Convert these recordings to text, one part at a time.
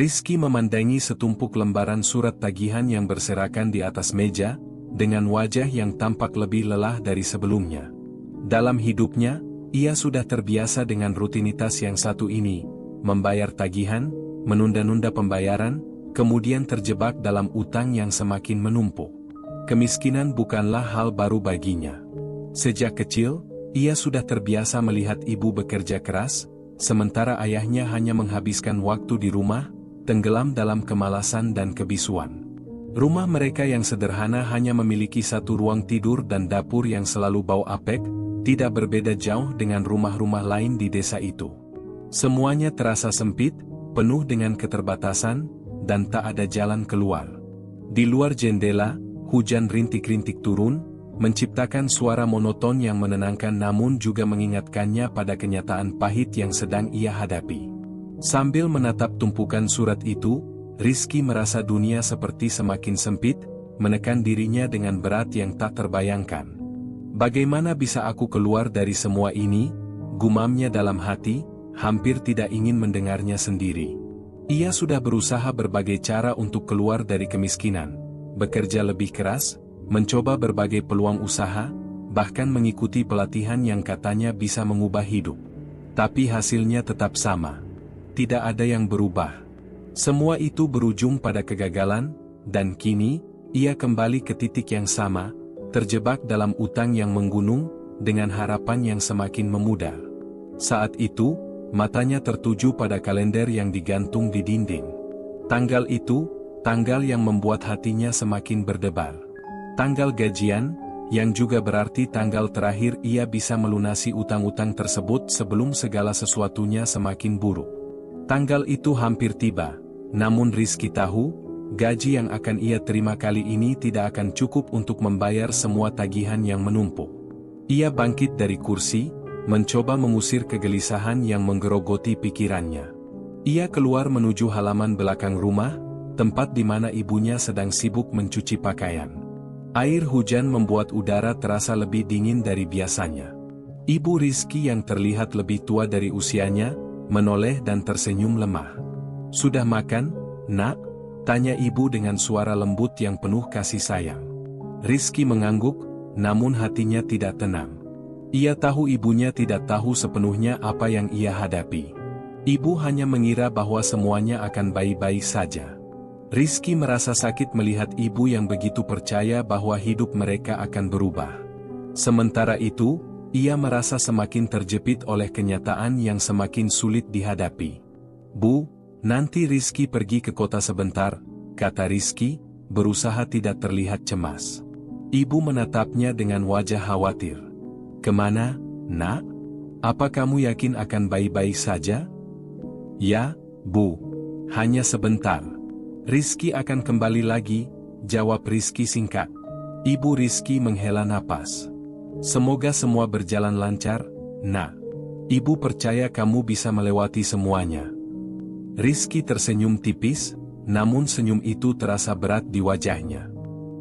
Rizky memandangi setumpuk lembaran surat tagihan yang berserakan di atas meja, dengan wajah yang tampak lebih lelah dari sebelumnya. Dalam hidupnya, ia sudah terbiasa dengan rutinitas yang satu ini, membayar tagihan, menunda-nunda pembayaran, kemudian terjebak dalam utang yang semakin menumpuk. Kemiskinan bukanlah hal baru baginya. Sejak kecil, ia sudah terbiasa melihat ibu bekerja keras, sementara ayahnya hanya menghabiskan waktu di rumah, tenggelam dalam kemalasan dan kebisuan. Rumah mereka yang sederhana hanya memiliki satu ruang tidur dan dapur yang selalu bau apek, tidak berbeda jauh dengan rumah-rumah lain di desa itu. Semuanya terasa sempit, penuh dengan keterbatasan, dan tak ada jalan keluar. Di luar jendela, hujan rintik-rintik turun, menciptakan suara monoton yang menenangkan namun juga mengingatkannya pada kenyataan pahit yang sedang ia hadapi. Sambil menatap tumpukan surat itu, Rizky merasa dunia seperti semakin sempit, menekan dirinya dengan berat yang tak terbayangkan. Bagaimana bisa aku keluar dari semua ini? Gumamnya dalam hati, hampir tidak ingin mendengarnya sendiri. Ia sudah berusaha berbagai cara untuk keluar dari kemiskinan, bekerja lebih keras, mencoba berbagai peluang usaha, bahkan mengikuti pelatihan yang katanya bisa mengubah hidup. Tapi hasilnya tetap sama. Tidak ada yang berubah. Semua itu berujung pada kegagalan, dan kini, ia kembali ke titik yang sama, terjebak dalam utang yang menggunung, dengan harapan yang semakin memudar. Saat itu, matanya tertuju pada kalender yang digantung di dinding. Tanggal itu, tanggal yang membuat hatinya semakin berdebar. Tanggal gajian, yang juga berarti tanggal terakhir ia bisa melunasi utang-utang tersebut sebelum segala sesuatunya semakin buruk. Tanggal itu hampir tiba, namun Rizky tahu, gaji yang akan ia terima kali ini tidak akan cukup untuk membayar semua tagihan yang menumpuk. Ia bangkit dari kursi, mencoba mengusir kegelisahan yang menggerogoti pikirannya. Ia keluar menuju halaman belakang rumah, tempat di mana ibunya sedang sibuk mencuci pakaian. Air hujan membuat udara terasa lebih dingin dari biasanya. Ibu Rizky yang terlihat lebih tua dari usianya, menoleh dan tersenyum lemah. "Sudah makan, Nak?" tanya ibu dengan suara lembut yang penuh kasih sayang. Rizky mengangguk, namun hatinya tidak tenang. Ia tahu ibunya tidak tahu sepenuhnya apa yang ia hadapi. Ibu hanya mengira bahwa semuanya akan baik-baik saja. Rizky merasa sakit melihat ibu yang begitu percaya bahwa hidup mereka akan berubah. Sementara itu, ia merasa semakin terjepit oleh kenyataan yang semakin sulit dihadapi. "Bu, nanti Rizky pergi ke kota sebentar," kata Rizky, berusaha tidak terlihat cemas. Ibu menatapnya dengan wajah khawatir. "Kemana, Nak? Apa kamu yakin akan baik-baik saja?" "Ya, Bu. Hanya sebentar. Rizky akan kembali lagi," jawab Rizky singkat. Ibu Rizky menghela napas. "Semoga semua berjalan lancar, Nak. Ibu percaya kamu bisa melewati semuanya." Rizky tersenyum tipis, namun senyum itu terasa berat di wajahnya.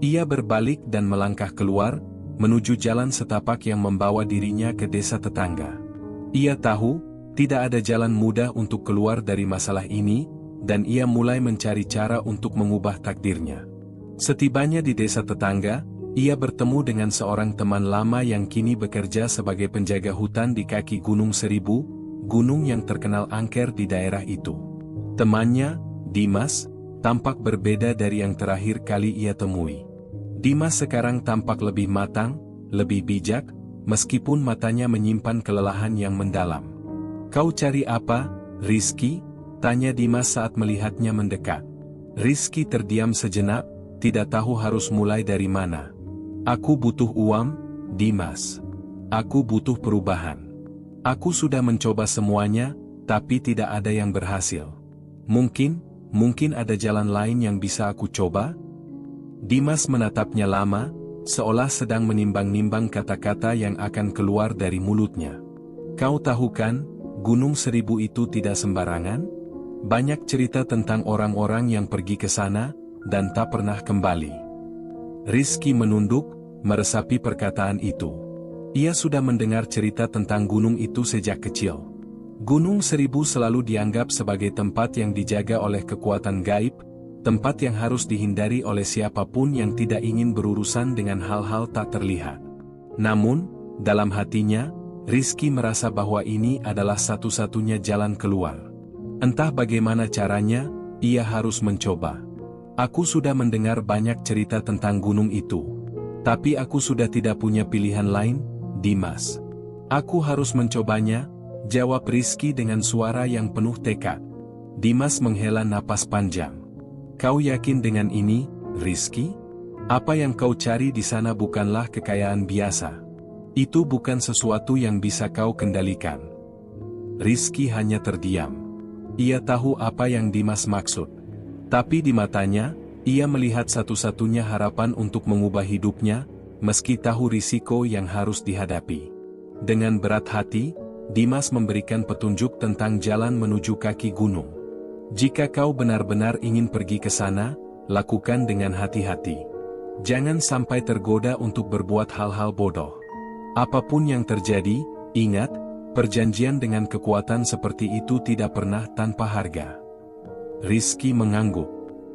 Ia berbalik dan melangkah keluar, menuju jalan setapak yang membawa dirinya ke desa tetangga. Ia tahu, tidak ada jalan mudah untuk keluar dari masalah ini, dan ia mulai mencari cara untuk mengubah takdirnya. Setibanya di desa tetangga, ia bertemu dengan seorang teman lama yang kini bekerja sebagai penjaga hutan di kaki Gunung Seribu, gunung yang terkenal angker di daerah itu. Temannya, Dimas, tampak berbeda dari yang terakhir kali ia temui. Dimas sekarang tampak lebih matang, lebih bijak, meskipun matanya menyimpan kelelahan yang mendalam. "Kau cari apa, Rizky?" tanya Dimas saat melihatnya mendekat. Rizky terdiam sejenak, tidak tahu harus mulai dari mana. "Aku butuh uang, Dimas. Aku butuh perubahan. Aku sudah mencoba semuanya, tapi tidak ada yang berhasil. Mungkin ada jalan lain yang bisa aku coba?" Dimas menatapnya lama, seolah sedang menimbang-nimbang kata-kata yang akan keluar dari mulutnya. "Kau tahu kan, Gunung Seribu itu tidak sembarangan? Banyak cerita tentang orang-orang yang pergi ke sana, dan tak pernah kembali." Rizky menunduk, meresapi perkataan itu. Ia sudah mendengar cerita tentang gunung itu sejak kecil. Gunung Seribu selalu dianggap sebagai tempat yang dijaga oleh kekuatan gaib, tempat yang harus dihindari oleh siapapun yang tidak ingin berurusan dengan hal-hal tak terlihat. Namun, dalam hatinya, Rizky merasa bahwa ini adalah satu-satunya jalan keluar. Entah bagaimana caranya, ia harus mencoba. Aku sudah mendengar banyak cerita tentang gunung itu. Tapi aku sudah tidak punya pilihan lain, Dimas. Aku harus mencobanya, jawab Rizky dengan suara yang penuh tekad. Dimas menghela napas panjang. Kau yakin dengan ini, Rizky? Apa yang kau cari di sana bukanlah kekayaan biasa. Itu bukan sesuatu yang bisa kau kendalikan. Rizky hanya terdiam. Ia tahu apa yang Dimas maksud. Tapi di matanya, ia melihat satu-satunya harapan untuk mengubah hidupnya, meski tahu risiko yang harus dihadapi. Dengan berat hati, Dimas memberikan petunjuk tentang jalan menuju kaki gunung. Jika kau benar-benar ingin pergi ke sana, lakukan dengan hati-hati. Jangan sampai tergoda untuk berbuat hal-hal bodoh. Apapun yang terjadi, ingat, perjanjian dengan kekuatan seperti itu tidak pernah tanpa harga. Rizky mengangguk.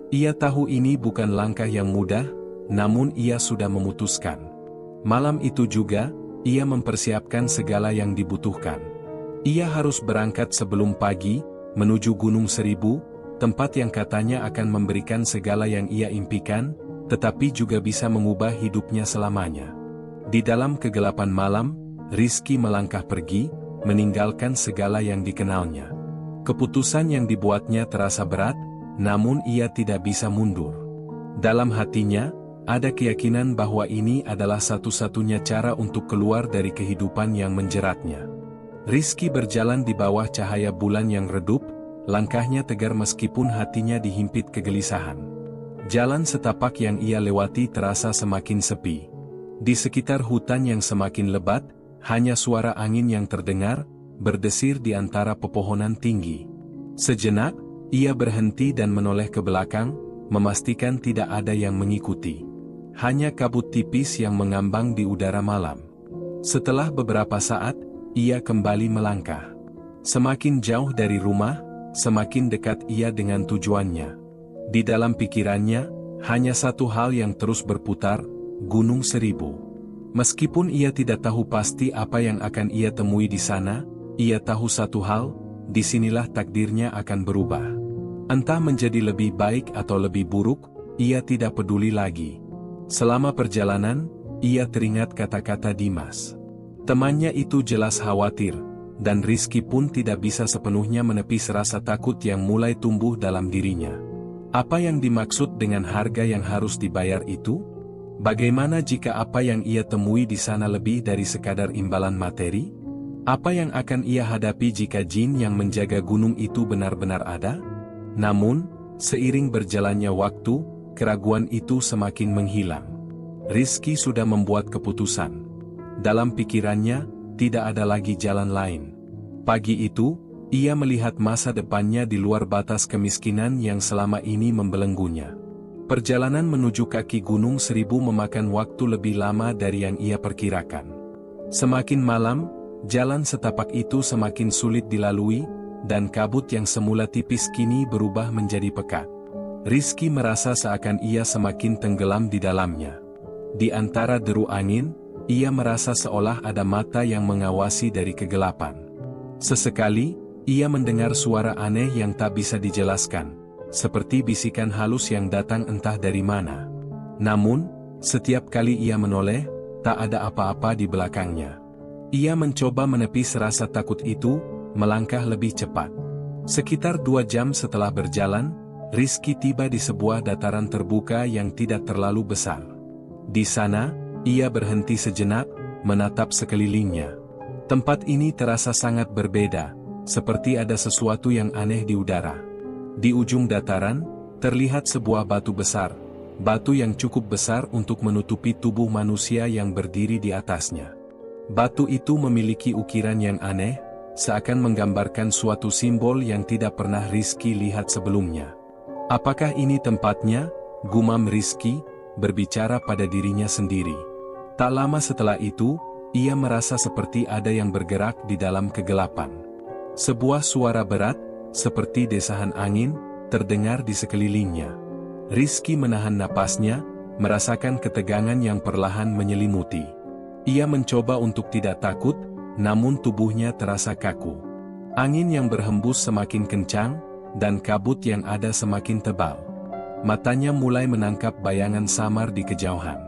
Ia tahu ini bukan langkah yang mudah, namun ia sudah memutuskan. Malam itu juga, ia mempersiapkan segala yang dibutuhkan. Ia harus berangkat sebelum pagi, menuju Gunung Seribu, tempat yang katanya akan memberikan segala yang ia impikan, tetapi juga bisa mengubah hidupnya selamanya. Di dalam kegelapan malam, Rizky melangkah pergi, meninggalkan segala yang dikenalnya. Keputusan yang dibuatnya terasa berat, namun ia tidak bisa mundur. Dalam hatinya, ada keyakinan bahwa ini adalah satu-satunya cara untuk keluar dari kehidupan yang menjeratnya. Rizky berjalan di bawah cahaya bulan yang redup, langkahnya tegar meskipun hatinya dihimpit kegelisahan. Jalan setapak yang ia lewati terasa semakin sepi. Di sekitar hutan yang semakin lebat, hanya suara angin yang terdengar, berdesir di antara pepohonan tinggi. Sejenak, ia berhenti dan menoleh ke belakang, memastikan tidak ada yang mengikuti. Hanya kabut tipis yang mengambang di udara malam. Setelah beberapa saat, ia kembali melangkah. Semakin jauh dari rumah, semakin dekat ia dengan tujuannya. Di dalam pikirannya, hanya satu hal yang terus berputar, Gunung Seribu. Meskipun ia tidak tahu pasti apa yang akan ia temui di sana, ia tahu satu hal, disinilah takdirnya akan berubah. Entah menjadi lebih baik atau lebih buruk, ia tidak peduli lagi. Selama perjalanan, ia teringat kata-kata Dimas. Temannya itu jelas khawatir, dan Rizky pun tidak bisa sepenuhnya menepis rasa takut yang mulai tumbuh dalam dirinya. Apa yang dimaksud dengan harga yang harus dibayar itu? Bagaimana jika apa yang ia temui di sana lebih dari sekadar imbalan materi? Apa yang akan ia hadapi jika jin yang menjaga gunung itu benar-benar ada? Namun, seiring berjalannya waktu, keraguan itu semakin menghilang. Rizky sudah membuat keputusan. Dalam pikirannya, tidak ada lagi jalan lain. Pagi itu, ia melihat masa depannya di luar batas kemiskinan yang selama ini membelenggunya. Perjalanan menuju kaki Gunung Seribu memakan waktu lebih lama dari yang ia perkirakan. Semakin malam, jalan setapak itu semakin sulit dilalui, dan kabut yang semula tipis kini berubah menjadi pekat. Rizky merasa seakan ia semakin tenggelam di dalamnya. Di antara deru angin, ia merasa seolah ada mata yang mengawasi dari kegelapan. Sesekali, ia mendengar suara aneh yang tak bisa dijelaskan, seperti bisikan halus yang datang entah dari mana. Namun, setiap kali ia menoleh, tak ada apa-apa di belakangnya. Ia mencoba menepis rasa takut itu, melangkah lebih cepat. Sekitar 2 jam setelah berjalan, Rizky tiba di sebuah dataran terbuka yang tidak terlalu besar. Di sana, ia berhenti sejenak, menatap sekelilingnya. Tempat ini terasa sangat berbeda, seperti ada sesuatu yang aneh di udara. Di ujung dataran, terlihat sebuah batu besar, batu yang cukup besar untuk menutupi tubuh manusia yang berdiri di atasnya. Batu itu memiliki ukiran yang aneh, seakan menggambarkan suatu simbol yang tidak pernah Rizky lihat sebelumnya. Apakah ini tempatnya? Gumam Rizky, berbicara pada dirinya sendiri. Tak lama setelah itu, ia merasa seperti ada yang bergerak di dalam kegelapan. Sebuah suara berat, seperti desahan angin, terdengar di sekelilingnya. Rizky menahan napasnya, merasakan ketegangan yang perlahan menyelimuti. Ia mencoba untuk tidak takut, namun tubuhnya terasa kaku. Angin yang berhembus semakin kencang, dan kabut yang ada semakin tebal. Matanya mulai menangkap bayangan samar di kejauhan.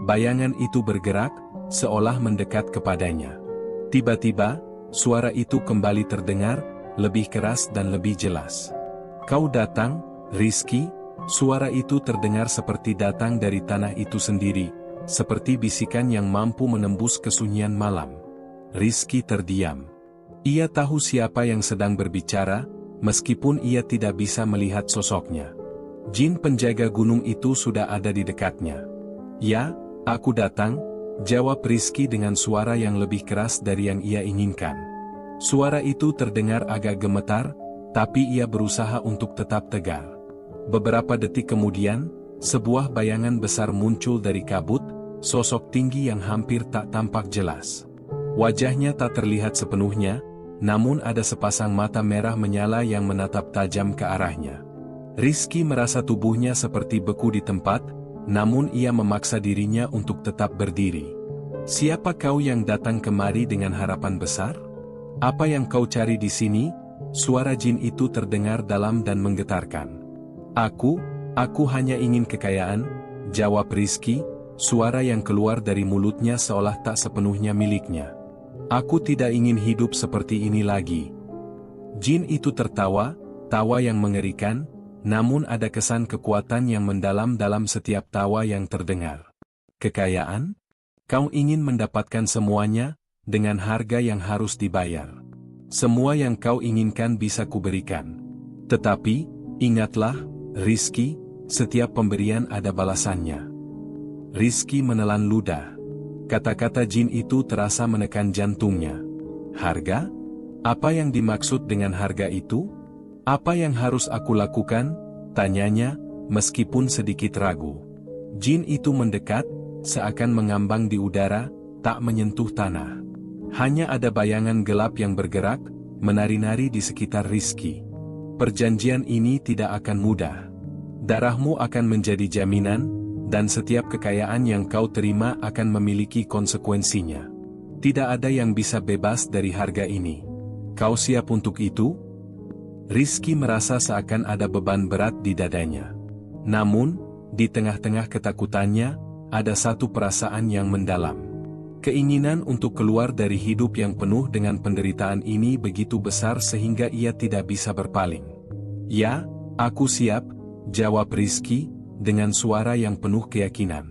Bayangan itu bergerak, seolah mendekat kepadanya. Tiba-tiba, suara itu kembali terdengar, lebih keras dan lebih jelas. "Kau datang, Rizky?" Suara itu terdengar seperti datang dari tanah itu sendiri, seperti bisikan yang mampu menembus kesunyian malam. Rizky terdiam. Ia tahu siapa yang sedang berbicara, meskipun ia tidak bisa melihat sosoknya. Jin penjaga gunung itu sudah ada di dekatnya. "Ya, aku datang," jawab Rizky dengan suara yang lebih keras dari yang ia inginkan. Suara itu terdengar agak gemetar, tapi ia berusaha untuk tetap tegar. Beberapa detik kemudian, sebuah bayangan besar muncul dari kabut, sosok tinggi yang hampir tak tampak jelas. Wajahnya tak terlihat sepenuhnya, namun ada sepasang mata merah menyala yang menatap tajam ke arahnya. Rizky merasa tubuhnya seperti beku di tempat, namun ia memaksa dirinya untuk tetap berdiri. "Siapa kau yang datang kemari dengan harapan besar? Apa yang kau cari di sini?" Suara jin itu terdengar dalam dan menggetarkan. Aku hanya ingin kekayaan," jawab Rizky, suara yang keluar dari mulutnya seolah tak sepenuhnya miliknya. "Aku tidak ingin hidup seperti ini lagi." Jin itu tertawa, tawa yang mengerikan, namun ada kesan kekuatan yang mendalam dalam setiap tawa yang terdengar. "Kekayaan? Kau ingin mendapatkan semuanya, dengan harga yang harus dibayar. Semua yang kau inginkan bisa kuberikan. Tetapi, ingatlah, Rizky, setiap pemberian ada balasannya." Rizky menelan ludah. Kata-kata jin itu terasa menekan jantungnya. "Harga? Apa yang dimaksud dengan harga itu? Apa yang harus aku lakukan?" tanyanya, meskipun sedikit ragu. Jin itu mendekat, seakan mengambang di udara, tak menyentuh tanah. Hanya ada bayangan gelap yang bergerak, menari-nari di sekitar Rizky. "Perjanjian ini tidak akan mudah. Darahmu akan menjadi jaminan, dan setiap kekayaan yang kau terima akan memiliki konsekuensinya. Tidak ada yang bisa bebas dari harga ini. Kau siap untuk itu?" Rizky merasa seakan ada beban berat di dadanya. Namun, di tengah-tengah ketakutannya, ada satu perasaan yang mendalam. Keinginan untuk keluar dari hidup yang penuh dengan penderitaan ini begitu besar sehingga ia tidak bisa berpaling. "Ya, aku siap," jawab Rizky, dengan suara yang penuh keyakinan.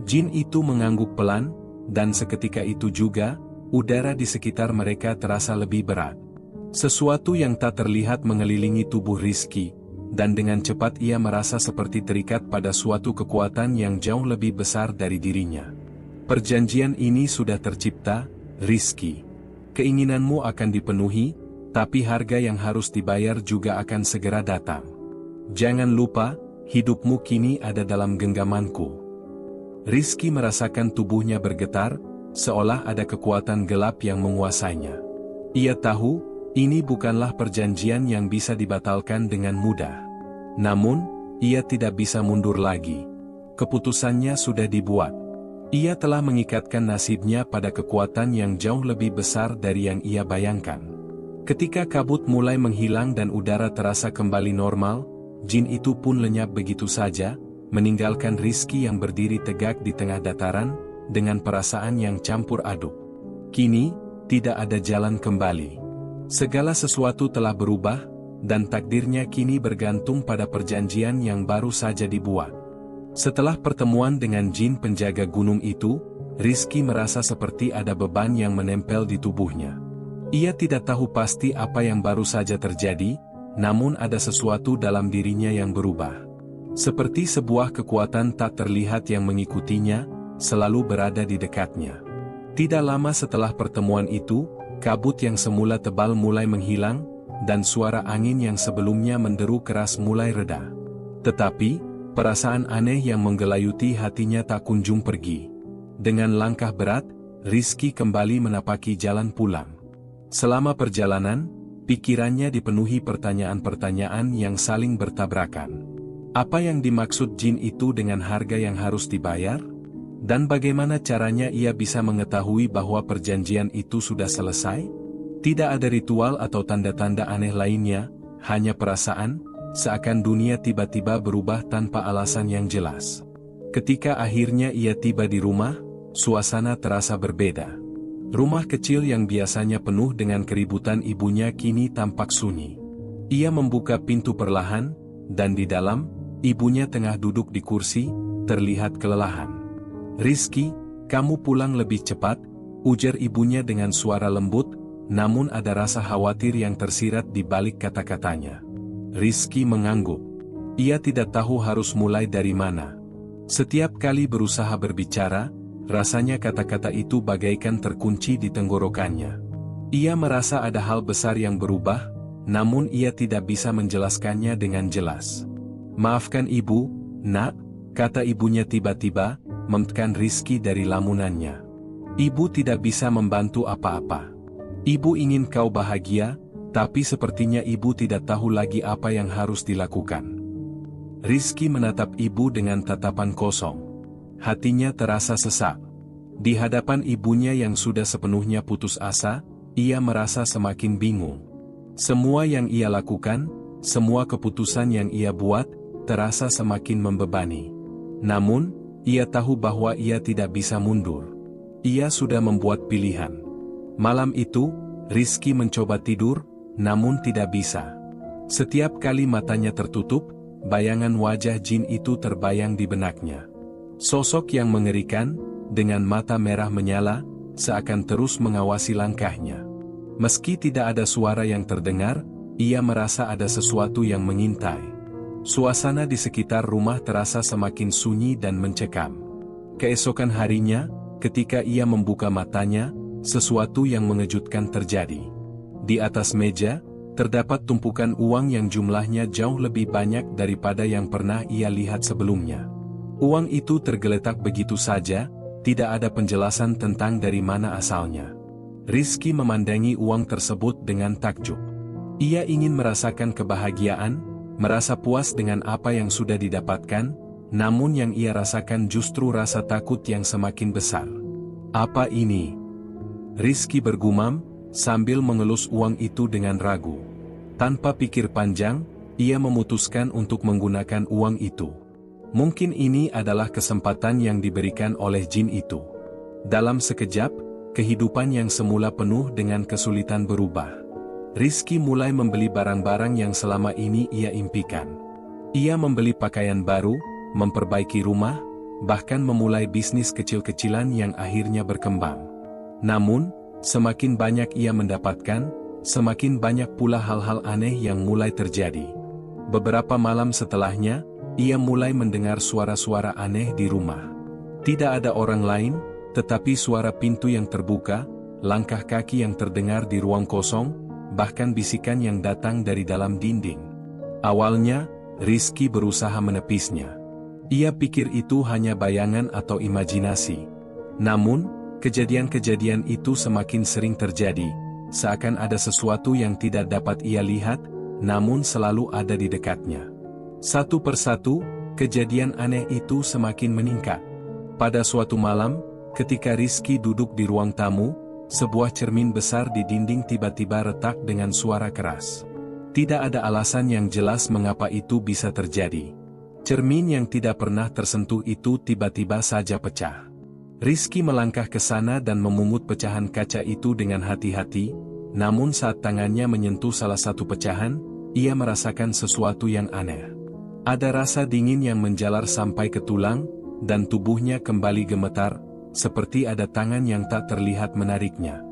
Jin itu mengangguk pelan, dan seketika itu juga, udara di sekitar mereka terasa lebih berat. Sesuatu yang tak terlihat mengelilingi tubuh Rizky, dan dengan cepat ia merasa seperti terikat pada suatu kekuatan yang jauh lebih besar dari dirinya. "Perjanjian ini sudah tercipta, Rizky. Keinginanmu akan dipenuhi, tapi harga yang harus dibayar juga akan segera datang. Jangan lupa, hidupmu kini ada dalam genggamanku." Rizky merasakan tubuhnya bergetar, seolah ada kekuatan gelap yang menguasainya. Ia tahu, ini bukanlah perjanjian yang bisa dibatalkan dengan mudah. Namun, ia tidak bisa mundur lagi. Keputusannya sudah dibuat. Ia telah mengikatkan nasibnya pada kekuatan yang jauh lebih besar dari yang ia bayangkan. Ketika kabut mulai menghilang dan udara terasa kembali normal, jin itu pun lenyap begitu saja, meninggalkan Rizky yang berdiri tegak di tengah dataran, dengan perasaan yang campur aduk. Kini, tidak ada jalan kembali. Segala sesuatu telah berubah, dan takdirnya kini bergantung pada perjanjian yang baru saja dibuat. Setelah pertemuan dengan jin penjaga gunung itu, Rizky merasa seperti ada beban yang menempel di tubuhnya. Ia tidak tahu pasti apa yang baru saja terjadi, namun ada sesuatu dalam dirinya yang berubah. Seperti sebuah kekuatan tak terlihat yang mengikutinya, selalu berada di dekatnya. Tidak lama setelah pertemuan itu, kabut yang semula tebal mulai menghilang, dan suara angin yang sebelumnya menderu keras mulai reda. Tetapi, perasaan aneh yang menggelayuti hatinya tak kunjung pergi. Dengan langkah berat, Rizky kembali menapaki jalan pulang. Selama perjalanan, pikirannya dipenuhi pertanyaan-pertanyaan yang saling bertabrakan. Apa yang dimaksud jin itu dengan harga yang harus dibayar? Dan bagaimana caranya ia bisa mengetahui bahwa perjanjian itu sudah selesai? Tidak ada ritual atau tanda-tanda aneh lainnya, hanya perasaan, seakan dunia tiba-tiba berubah tanpa alasan yang jelas. Ketika akhirnya ia tiba di rumah, suasana terasa berbeda. Rumah kecil yang biasanya penuh dengan keributan ibunya kini tampak sunyi. Ia membuka pintu perlahan, dan di dalam, ibunya tengah duduk di kursi, terlihat kelelahan. "Rizky, kamu pulang lebih cepat," ujar ibunya dengan suara lembut, namun ada rasa khawatir yang tersirat di balik kata-katanya. Rizky mengangguk. Ia tidak tahu harus mulai dari mana. Setiap kali berusaha berbicara, rasanya kata-kata itu bagaikan terkunci di tenggorokannya. Ia merasa ada hal besar yang berubah, namun ia tidak bisa menjelaskannya dengan jelas. "Maafkan ibu, nak," kata ibunya tiba-tiba, memegang Rizky dari lamunannya. "Ibu tidak bisa membantu apa-apa. Ibu ingin kau bahagia, tapi sepertinya ibu tidak tahu lagi apa yang harus dilakukan." Rizky menatap ibu dengan tatapan kosong. Hatinya terasa sesak. Di hadapan ibunya yang sudah sepenuhnya putus asa, ia merasa semakin bingung. Semua yang ia lakukan, semua keputusan yang ia buat, terasa semakin membebani. Namun, ia tahu bahwa ia tidak bisa mundur. Ia sudah membuat pilihan. Malam itu, Rizky mencoba tidur, namun tidak bisa. Setiap kali matanya tertutup, bayangan wajah jin itu terbayang di benaknya. Sosok yang mengerikan, dengan mata merah menyala, seakan terus mengawasi langkahnya. Meski tidak ada suara yang terdengar, ia merasa ada sesuatu yang mengintai. Suasana di sekitar rumah terasa semakin sunyi dan mencekam. Keesokan harinya, ketika ia membuka matanya, sesuatu yang mengejutkan terjadi. Di atas meja, terdapat tumpukan uang yang jumlahnya jauh lebih banyak daripada yang pernah ia lihat sebelumnya. Uang itu tergeletak begitu saja, tidak ada penjelasan tentang dari mana asalnya. Rizky memandangi uang tersebut dengan takjub. Ia ingin merasakan kebahagiaan, merasa puas dengan apa yang sudah didapatkan, namun yang ia rasakan justru rasa takut yang semakin besar. "Apa ini?" Rizky bergumam, sambil mengelus uang itu dengan ragu. Tanpa pikir panjang, ia memutuskan untuk menggunakan uang itu. Mungkin ini adalah kesempatan yang diberikan oleh jin itu. Dalam sekejap, kehidupan yang semula penuh dengan kesulitan berubah. Rizky mulai membeli barang-barang yang selama ini ia impikan. Ia membeli pakaian baru, memperbaiki rumah, bahkan memulai bisnis kecil-kecilan yang akhirnya berkembang. Namun, semakin banyak ia mendapatkan, semakin banyak pula hal-hal aneh yang mulai terjadi. Beberapa malam setelahnya, ia mulai mendengar suara-suara aneh di rumah. Tidak ada orang lain, tetapi suara pintu yang terbuka, langkah kaki yang terdengar di ruang kosong, bahkan bisikan yang datang dari dalam dinding. Awalnya, Rizky berusaha menepisnya. Ia pikir itu hanya bayangan atau imajinasi. Namun, kejadian-kejadian itu semakin sering terjadi, seakan ada sesuatu yang tidak dapat ia lihat, namun selalu ada di dekatnya. Satu persatu, kejadian aneh itu semakin meningkat. Pada suatu malam, ketika Rizky duduk di ruang tamu, sebuah cermin besar di dinding tiba-tiba retak dengan suara keras. Tidak ada alasan yang jelas mengapa itu bisa terjadi. Cermin yang tidak pernah tersentuh itu tiba-tiba saja pecah. Rizky melangkah ke sana dan memungut pecahan kaca itu dengan hati-hati, namun saat tangannya menyentuh salah satu pecahan, ia merasakan sesuatu yang aneh. Ada rasa dingin yang menjalar sampai ke tulang, dan tubuhnya kembali gemetar, seperti ada tangan yang tak terlihat menariknya.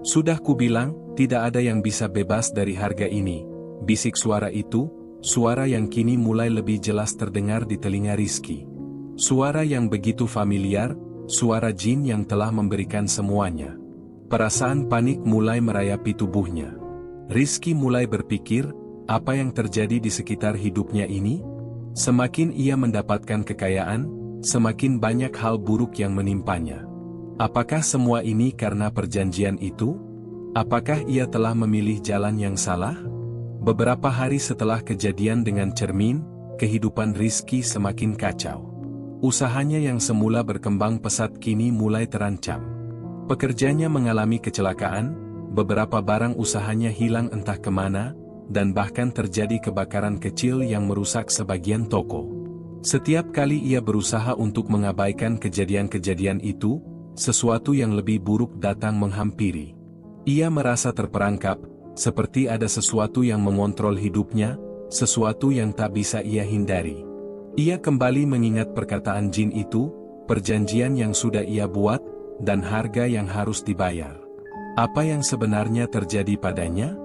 "Sudah kubilang, tidak ada yang bisa bebas dari harga ini," bisik suara itu, suara yang kini mulai lebih jelas terdengar di telinga Rizky. Suara yang begitu familiar, suara jin yang telah memberikan semuanya. Perasaan panik mulai merayapi tubuhnya. Rizky mulai berpikir, apa yang terjadi di sekitar hidupnya ini? Semakin ia mendapatkan kekayaan, semakin banyak hal buruk yang menimpanya. Apakah semua ini karena perjanjian itu? Apakah ia telah memilih jalan yang salah? Beberapa hari setelah kejadian dengan cermin, kehidupan Rizky semakin kacau. Usahanya yang semula berkembang pesat kini mulai terancam. Pekerjanya mengalami kecelakaan, beberapa barang usahanya hilang entah kemana, dan bahkan terjadi kebakaran kecil yang merusak sebagian toko. Setiap kali ia berusaha untuk mengabaikan kejadian-kejadian itu, sesuatu yang lebih buruk datang menghampiri. Ia merasa terperangkap, seperti ada sesuatu yang mengontrol hidupnya, sesuatu yang tak bisa ia hindari. Ia kembali mengingat perkataan jin itu, perjanjian yang sudah ia buat, dan harga yang harus dibayar. Apa yang sebenarnya terjadi padanya?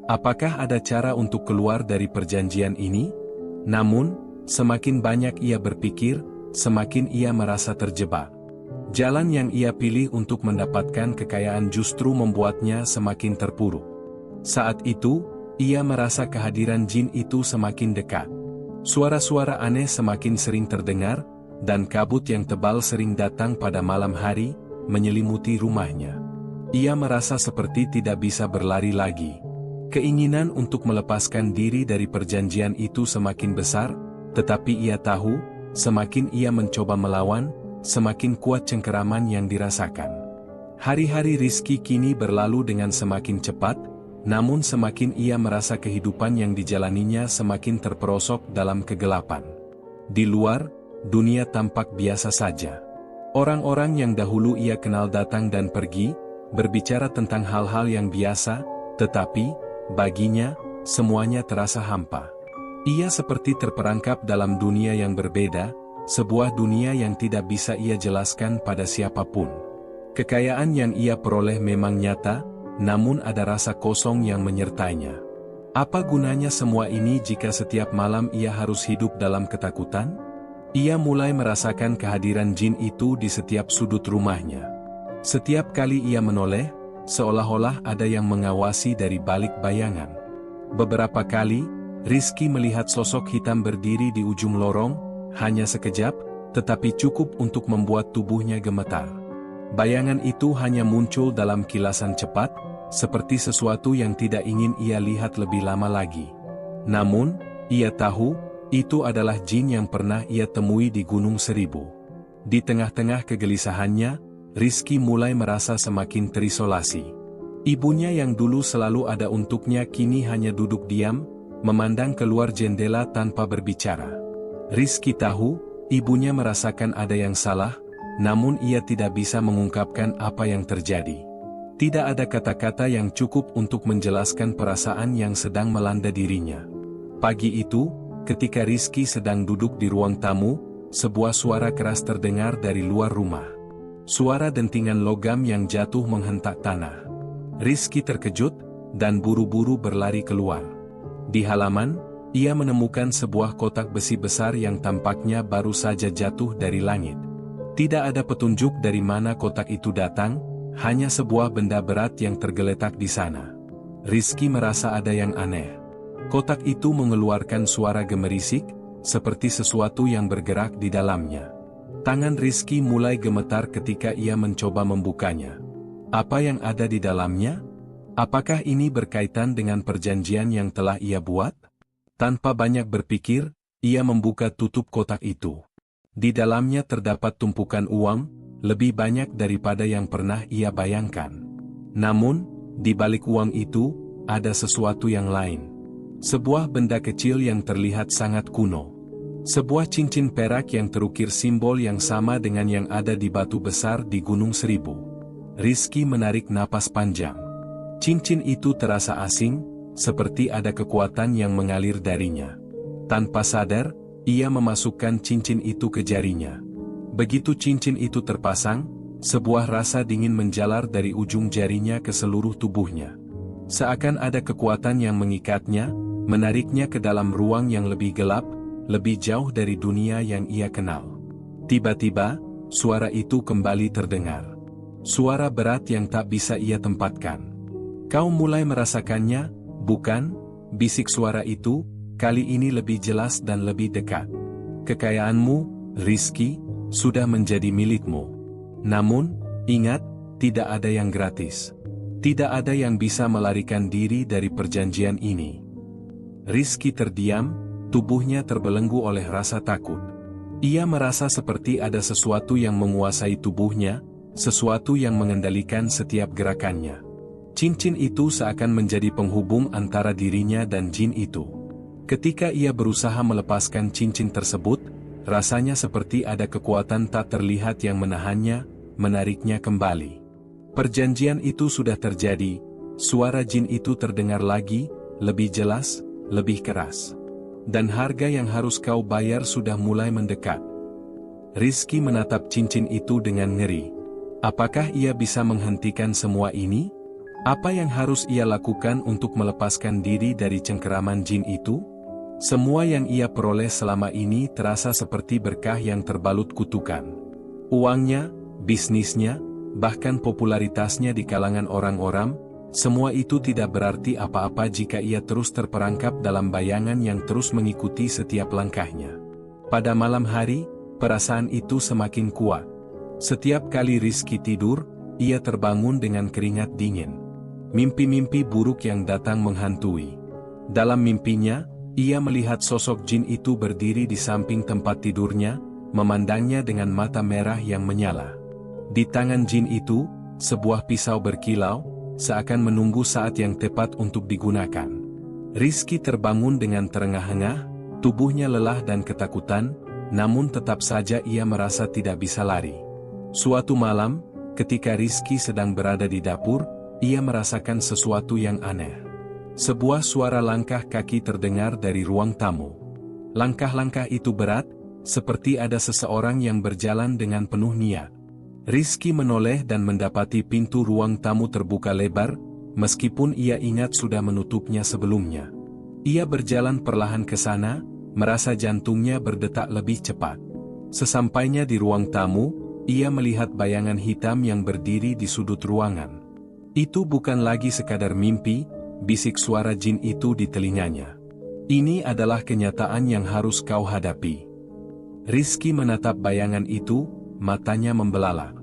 Apakah ada cara untuk keluar dari perjanjian ini? Namun, semakin banyak ia berpikir, semakin ia merasa terjebak. Jalan yang ia pilih untuk mendapatkan kekayaan justru membuatnya semakin terpuruk. Saat itu, ia merasa kehadiran jin itu semakin dekat. Suara-suara aneh semakin sering terdengar, dan kabut yang tebal sering datang pada malam hari, menyelimuti rumahnya. Ia merasa seperti tidak bisa berlari lagi. Keinginan untuk melepaskan diri dari perjanjian itu semakin besar, tetapi ia tahu, semakin ia mencoba melawan, semakin kuat cengkeraman yang dirasakan. Hari-hari Rizky kini berlalu dengan semakin cepat, namun semakin ia merasa kehidupan yang dijalaninya semakin terperosok dalam kegelapan. Di luar, dunia tampak biasa saja. Orang-orang yang dahulu ia kenal datang dan pergi, berbicara tentang hal-hal yang biasa, tetapi, baginya, semuanya terasa hampa. Ia seperti terperangkap dalam dunia yang berbeda, sebuah dunia yang tidak bisa ia jelaskan pada siapapun. Kekayaan yang ia peroleh memang nyata, namun ada rasa kosong yang menyertainya. Apa gunanya semua ini jika setiap malam ia harus hidup dalam ketakutan? Ia mulai merasakan kehadiran jin itu di setiap sudut rumahnya. Setiap kali ia menoleh, seolah-olah ada yang mengawasi dari balik bayangan. Beberapa kali, Rizky melihat sosok hitam berdiri di ujung lorong, hanya sekejap, tetapi cukup untuk membuat tubuhnya gemetar. Bayangan itu hanya muncul dalam kilasan cepat, seperti sesuatu yang tidak ingin ia lihat lebih lama lagi. Namun, ia tahu, itu adalah jin yang pernah ia temui di Gunung Seribu. Di tengah-tengah kegelisahannya, Rizky mulai merasa semakin terisolasi. Ibunya yang dulu selalu ada untuknya kini hanya duduk diam, memandang keluar jendela tanpa berbicara. Rizky tahu, ibunya merasakan ada yang salah, namun ia tidak bisa mengungkapkan apa yang terjadi. Tidak ada kata-kata yang cukup untuk menjelaskan perasaan yang sedang melanda dirinya. Pagi itu, ketika Rizky sedang duduk di ruang tamu, sebuah suara keras terdengar dari luar rumah. Suara dentingan logam yang jatuh menghentak tanah. Rizky terkejut, dan buru-buru berlari keluar. Di halaman, ia menemukan sebuah kotak besi besar yang tampaknya baru saja jatuh dari langit. Tidak ada petunjuk dari mana kotak itu datang, hanya sebuah benda berat yang tergeletak di sana. Rizky merasa ada yang aneh. Kotak itu mengeluarkan suara gemerisik, seperti sesuatu yang bergerak di dalamnya. Tangan Rizky mulai gemetar ketika ia mencoba membukanya. Apa yang ada di dalamnya? Apakah ini berkaitan dengan perjanjian yang telah ia buat? Tanpa banyak berpikir, ia membuka tutup kotak itu. Di dalamnya terdapat tumpukan uang, lebih banyak daripada yang pernah ia bayangkan. Namun, di balik uang itu, ada sesuatu yang lain. Sebuah benda kecil yang terlihat sangat kuno. Sebuah cincin perak yang terukir simbol yang sama dengan yang ada di batu besar di Gunung Seribu. Rizky menarik napas panjang. Cincin itu terasa asing, seperti ada kekuatan yang mengalir darinya. Tanpa sadar, ia memasukkan cincin itu ke jarinya. Begitu cincin itu terpasang, sebuah rasa dingin menjalar dari ujung jarinya ke seluruh tubuhnya. Seakan ada kekuatan yang mengikatnya, menariknya ke dalam ruang yang lebih gelap, lebih jauh dari dunia yang ia kenal. Tiba-tiba, suara itu kembali terdengar. Suara berat yang tak bisa ia tempatkan. "Kau mulai merasakannya, bukan?" bisik suara itu, kali ini lebih jelas dan lebih dekat. "Kekayaanmu, Rizky, sudah menjadi milikmu. Namun, ingat, tidak ada yang gratis. Tidak ada yang bisa melarikan diri dari perjanjian ini. Rizky terdiam, tubuhnya terbelenggu oleh rasa takut. Ia merasa seperti ada sesuatu yang menguasai tubuhnya, sesuatu yang mengendalikan setiap gerakannya. Cincin itu seakan menjadi penghubung antara dirinya dan jin itu. Ketika ia berusaha melepaskan cincin tersebut, rasanya seperti ada kekuatan tak terlihat yang menahannya, menariknya kembali. Perjanjian itu sudah terjadi, suara jin itu terdengar lagi, lebih jelas, lebih keras. Dan harga yang harus kau bayar sudah mulai mendekat. Rizky menatap cincin itu dengan ngeri. Apakah ia bisa menghentikan semua ini? Apa yang harus ia lakukan untuk melepaskan diri dari cengkeraman jin itu? Semua yang ia peroleh selama ini terasa seperti berkah yang terbalut kutukan. Uangnya, bisnisnya, bahkan popularitasnya di kalangan orang-orang, semua itu tidak berarti apa-apa jika ia terus terperangkap dalam bayangan yang terus mengikuti setiap langkahnya. Pada malam hari, perasaan itu semakin kuat. Setiap kali Rizky tidur, ia terbangun dengan keringat dingin. Mimpi-mimpi buruk yang datang menghantui. Dalam mimpinya, ia melihat sosok jin itu berdiri di samping tempat tidurnya, memandangnya dengan mata merah yang menyala. Di tangan jin itu, sebuah pisau berkilau, seakan menunggu saat yang tepat untuk digunakan. Rizky terbangun dengan terengah-engah, tubuhnya lelah dan ketakutan, namun tetap saja ia merasa tidak bisa lari. Suatu malam, ketika Rizky sedang berada di dapur, ia merasakan sesuatu yang aneh. Sebuah suara langkah kaki terdengar dari ruang tamu. Langkah-langkah itu berat, seperti ada seseorang yang berjalan dengan penuh niat. Rizky menoleh dan mendapati pintu ruang tamu terbuka lebar, meskipun ia ingat sudah menutupnya sebelumnya. Ia berjalan perlahan ke sana, merasa jantungnya berdetak lebih cepat. Sesampainya di ruang tamu, ia melihat bayangan hitam yang berdiri di sudut ruangan. Itu bukan lagi sekadar mimpi, bisik suara jin itu di telinganya. Ini adalah kenyataan yang harus kau hadapi. Rizky menatap bayangan itu, matanya membelalak.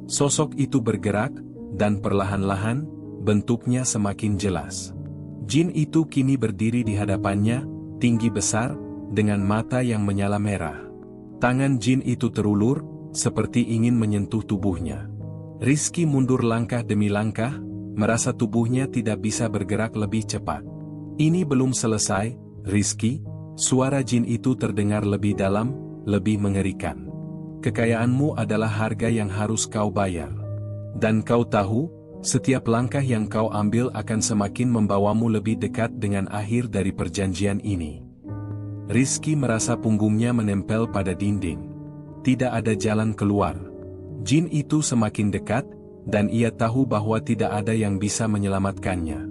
Sosok itu bergerak, dan perlahan-lahan, bentuknya semakin jelas. Jin itu kini berdiri di hadapannya, tinggi besar, dengan mata yang menyala merah. Tangan jin itu terulur, seperti ingin menyentuh tubuhnya. Rizky mundur langkah demi langkah, merasa tubuhnya tidak bisa bergerak lebih cepat. Ini belum selesai, Rizky, suara jin itu terdengar lebih dalam, lebih mengerikan. Kekayaanmu adalah harga yang harus kau bayar. Dan kau tahu, setiap langkah yang kau ambil akan semakin membawamu lebih dekat dengan akhir dari perjanjian ini. Rizky merasa punggungnya menempel pada dinding. Tidak ada jalan keluar. Jin itu semakin dekat, dan ia tahu bahwa tidak ada yang bisa menyelamatkannya.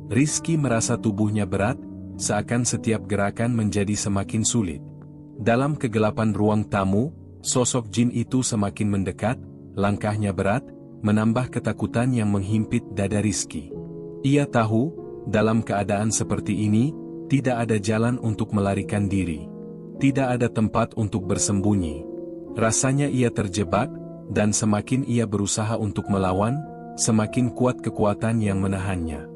Rizky merasa tubuhnya berat, seakan setiap gerakan menjadi semakin sulit. Dalam kegelapan ruang tamu, sosok jin itu semakin mendekat, langkahnya berat, menambah ketakutan yang menghimpit dada Rizky. Ia tahu, dalam keadaan seperti ini, tidak ada jalan untuk melarikan diri. Tidak ada tempat untuk bersembunyi. Rasanya ia terjebak, dan semakin ia berusaha untuk melawan, semakin kuat kekuatan yang menahannya.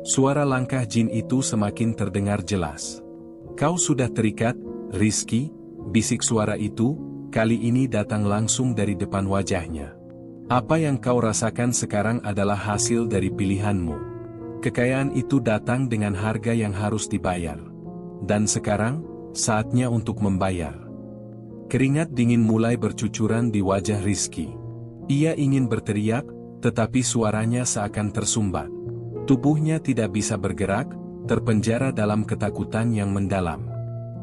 Suara langkah jin itu semakin terdengar jelas. Kau sudah terikat, Rizky, bisik suara itu, kali ini datang langsung dari depan wajahnya. Apa yang kau rasakan sekarang adalah hasil dari pilihanmu. Kekayaan itu datang dengan harga yang harus dibayar. Dan sekarang, saatnya untuk membayar. Keringat dingin mulai bercucuran di wajah Rizky. Ia ingin berteriak, tetapi suaranya seakan tersumbat. Tubuhnya tidak bisa bergerak, terpenjara dalam ketakutan yang mendalam.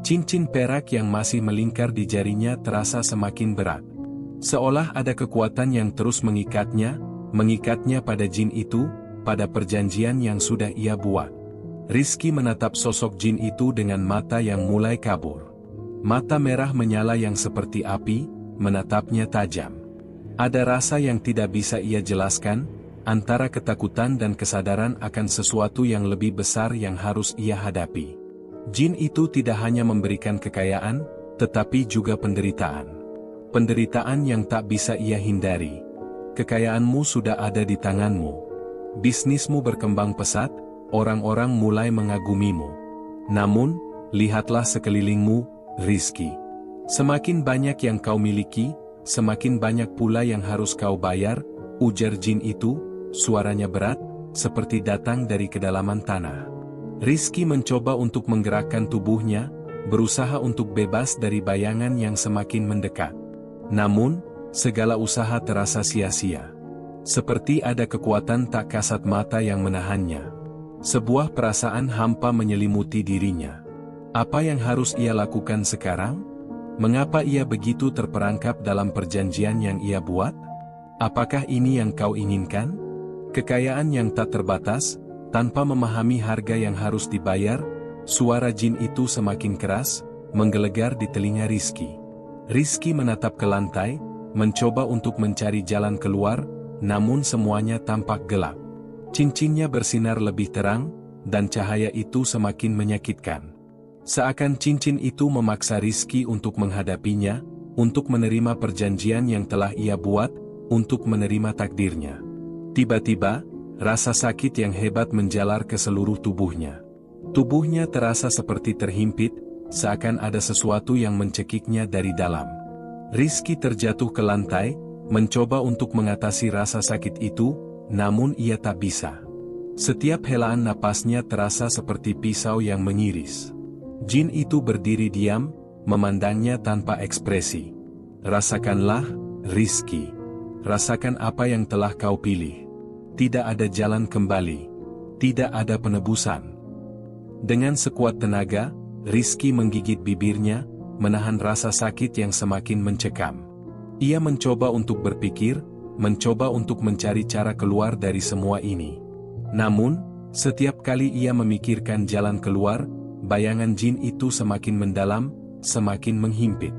Cincin perak yang masih melingkar di jarinya terasa semakin berat. Seolah ada kekuatan yang terus mengikatnya pada jin itu, pada perjanjian yang sudah ia buat. Rizky menatap sosok jin itu dengan mata yang mulai kabur. Mata merah menyala yang seperti api, menatapnya tajam. Ada rasa yang tidak bisa ia jelaskan, antara ketakutan dan kesadaran akan sesuatu yang lebih besar yang harus ia hadapi. Jin itu tidak hanya memberikan kekayaan, tetapi juga penderitaan. Penderitaan yang tak bisa ia hindari. Kekayaanmu sudah ada di tanganmu. Bisnismu berkembang pesat, orang-orang mulai mengagumimu. Namun, lihatlah sekelilingmu, Rizky. Semakin banyak yang kau miliki, semakin banyak pula yang harus kau bayar, ujar jin itu, suaranya berat, seperti datang dari kedalaman tanah. Rizky mencoba untuk menggerakkan tubuhnya, berusaha untuk bebas dari bayangan yang semakin mendekat. Namun, segala usaha terasa sia-sia. Seperti ada kekuatan tak kasat mata yang menahannya. Sebuah perasaan hampa menyelimuti dirinya. Apa yang harus ia lakukan sekarang? Mengapa ia begitu terperangkap dalam perjanjian yang ia buat? Apakah ini yang kau inginkan? Kekayaan yang tak terbatas, tanpa memahami harga yang harus dibayar, suara jin itu semakin keras, menggelegar di telinga Rizky. Rizky menatap ke lantai, mencoba untuk mencari jalan keluar, namun semuanya tampak gelap. Cincinnya bersinar lebih terang, dan cahaya itu semakin menyakitkan. Seakan cincin itu memaksa Rizky untuk menghadapinya, untuk menerima perjanjian yang telah ia buat, untuk menerima takdirnya. Tiba-tiba, rasa sakit yang hebat menjalar ke seluruh tubuhnya. Tubuhnya terasa seperti terhimpit, seakan ada sesuatu yang mencekiknya dari dalam. Rizky terjatuh ke lantai, mencoba untuk mengatasi rasa sakit itu, namun ia tak bisa. Setiap helaan napasnya terasa seperti pisau yang mengiris. Jin itu berdiri diam, memandangnya tanpa ekspresi. Rasakanlah, Rizky. Rasakan apa yang telah kau pilih. Tidak ada jalan kembali. Tidak ada penebusan. Dengan sekuat tenaga, Rizky menggigit bibirnya, menahan rasa sakit yang semakin mencekam. Ia mencoba untuk berpikir, mencoba untuk mencari cara keluar dari semua ini. Namun, setiap kali ia memikirkan jalan keluar, bayangan jin itu semakin mendalam, semakin menghimpit.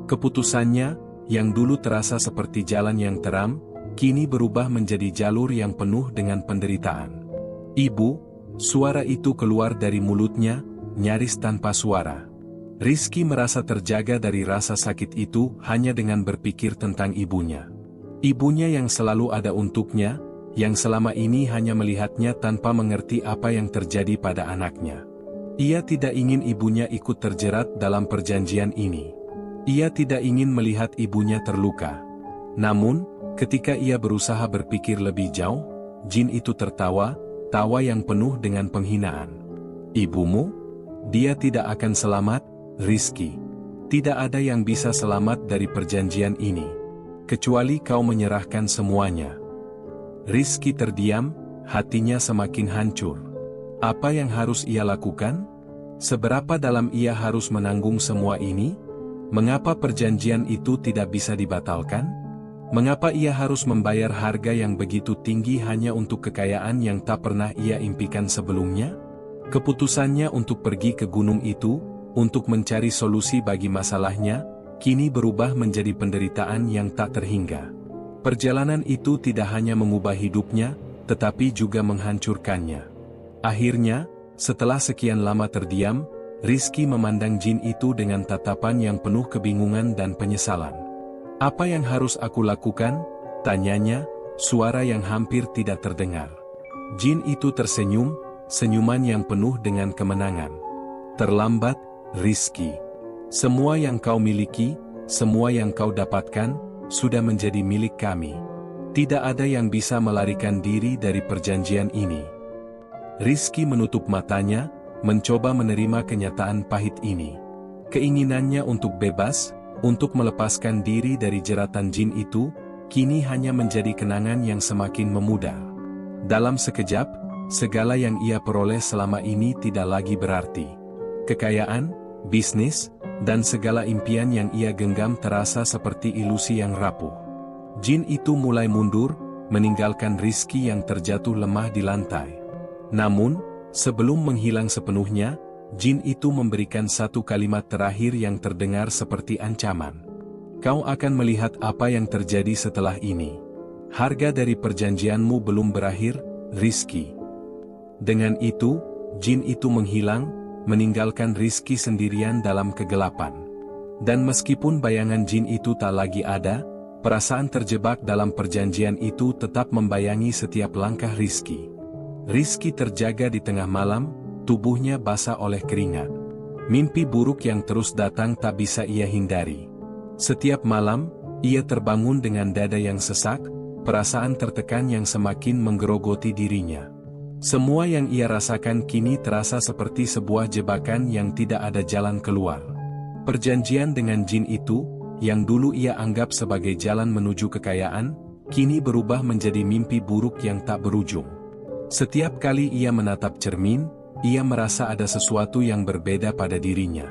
Keputusannya, yang dulu terasa seperti jalan yang terang, kini berubah menjadi jalur yang penuh dengan penderitaan. Ibu, suara itu keluar dari mulutnya, nyaris tanpa suara. Rizky merasa terjaga dari rasa sakit itu hanya dengan berpikir tentang ibunya. Ibunya yang selalu ada untuknya, yang selama ini hanya melihatnya tanpa mengerti apa yang terjadi pada anaknya. Ia tidak ingin ibunya ikut terjerat dalam perjanjian ini. Ia tidak ingin melihat ibunya terluka. Namun, ketika ia berusaha berpikir lebih jauh, jin itu tertawa, tawa yang penuh dengan penghinaan. Ibumu? Dia tidak akan selamat, Rizky. Tidak ada yang bisa selamat dari perjanjian ini. Kecuali kau menyerahkan semuanya. Rizky terdiam, hatinya semakin hancur. Apa yang harus ia lakukan? Seberapa dalam ia harus menanggung semua ini? Mengapa perjanjian itu tidak bisa dibatalkan? Mengapa ia harus membayar harga yang begitu tinggi hanya untuk kekayaan yang tak pernah ia impikan sebelumnya? Keputusannya untuk pergi ke gunung itu, untuk mencari solusi bagi masalahnya, kini berubah menjadi penderitaan yang tak terhingga. Perjalanan itu tidak hanya mengubah hidupnya, tetapi juga menghancurkannya. Akhirnya, setelah sekian lama terdiam, Rizky memandang jin itu dengan tatapan yang penuh kebingungan dan penyesalan. Apa yang harus aku lakukan? Tanyanya, suara yang hampir tidak terdengar. Jin itu tersenyum, senyuman yang penuh dengan kemenangan. Terlambat, Rizky. Semua yang kau miliki, semua yang kau dapatkan, sudah menjadi milik kami. Tidak ada yang bisa melarikan diri dari perjanjian ini. Rizky menutup matanya, mencoba menerima kenyataan pahit ini. Keinginannya untuk bebas, untuk melepaskan diri dari jeratan jin itu, kini hanya menjadi kenangan yang semakin memudar. Dalam sekejap, segala yang ia peroleh selama ini tidak lagi berarti. Kekayaan, bisnis, dan segala impian yang ia genggam terasa seperti ilusi yang rapuh. Jin itu mulai mundur, meninggalkan Rizky yang terjatuh lemah di lantai. Namun, sebelum menghilang sepenuhnya, jin itu memberikan satu kalimat terakhir yang terdengar seperti ancaman. Kau akan melihat apa yang terjadi setelah ini. Harga dari perjanjianmu belum berakhir, Rizky. Dengan itu, jin itu menghilang, meninggalkan Rizky sendirian dalam kegelapan. Dan meskipun bayangan jin itu tak lagi ada, perasaan terjebak dalam perjanjian itu tetap membayangi setiap langkah Rizky. Rizky terjaga di tengah malam, tubuhnya basah oleh keringat. Mimpi buruk yang terus datang tak bisa ia hindari. Setiap malam, ia terbangun dengan dada yang sesak, perasaan tertekan yang semakin menggerogoti dirinya. Semua yang ia rasakan kini terasa seperti sebuah jebakan yang tidak ada jalan keluar. Perjanjian dengan jin itu, yang dulu ia anggap sebagai jalan menuju kekayaan, kini berubah menjadi mimpi buruk yang tak berujung. Setiap kali ia menatap cermin, ia merasa ada sesuatu yang berbeda pada dirinya.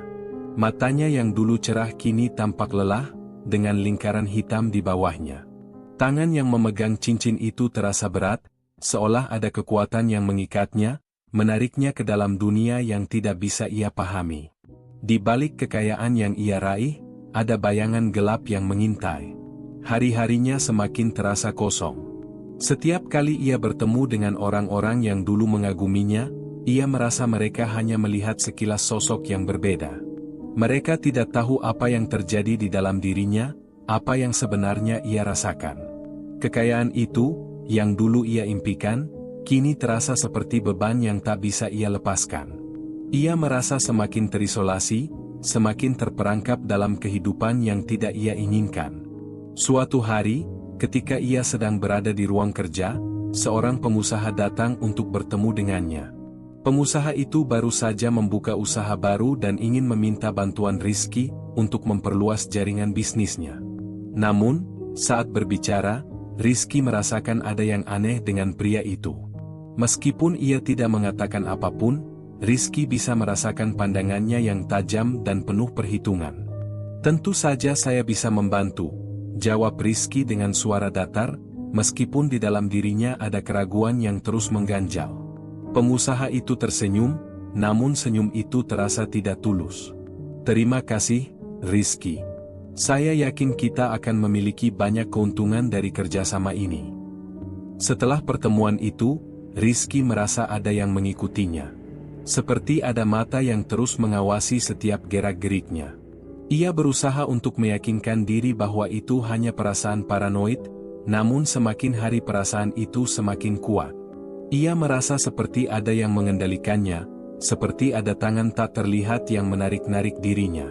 Matanya yang dulu cerah kini tampak lelah, dengan lingkaran hitam di bawahnya. Tangan yang memegang cincin itu terasa berat, seolah ada kekuatan yang mengikatnya, menariknya ke dalam dunia yang tidak bisa ia pahami. Di balik kekayaan yang ia raih, ada bayangan gelap yang mengintai. Hari-harinya semakin terasa kosong. Setiap kali ia bertemu dengan orang-orang yang dulu mengaguminya, ia merasa mereka hanya melihat sekilas sosok yang berbeda. Mereka tidak tahu apa yang terjadi di dalam dirinya, apa yang sebenarnya ia rasakan. Kekayaan itu, yang dulu ia impikan, kini terasa seperti beban yang tak bisa ia lepaskan. Ia merasa semakin terisolasi, semakin terperangkap dalam kehidupan yang tidak ia inginkan. Suatu hari, ketika ia sedang berada di ruang kerja, seorang pengusaha datang untuk bertemu dengannya. Pengusaha itu baru saja membuka usaha baru dan ingin meminta bantuan Rizky untuk memperluas jaringan bisnisnya. Namun, saat berbicara, Rizky merasakan ada yang aneh dengan pria itu. Meskipun ia tidak mengatakan apapun, Rizky bisa merasakan pandangannya yang tajam dan penuh perhitungan. "Tentu saja saya bisa membantu," jawab Rizky dengan suara datar, meskipun di dalam dirinya ada keraguan yang terus mengganjal. Pengusaha itu tersenyum, namun senyum itu terasa tidak tulus. "Terima kasih, Rizky. Saya yakin kita akan memiliki banyak keuntungan dari kerjasama ini." Setelah pertemuan itu, Rizky merasa ada yang mengikutinya. Seperti ada mata yang terus mengawasi setiap gerak-geriknya. Ia berusaha untuk meyakinkan diri bahwa itu hanya perasaan paranoid, namun semakin hari perasaan itu semakin kuat. Ia merasa seperti ada yang mengendalikannya, seperti ada tangan tak terlihat yang menarik-narik dirinya.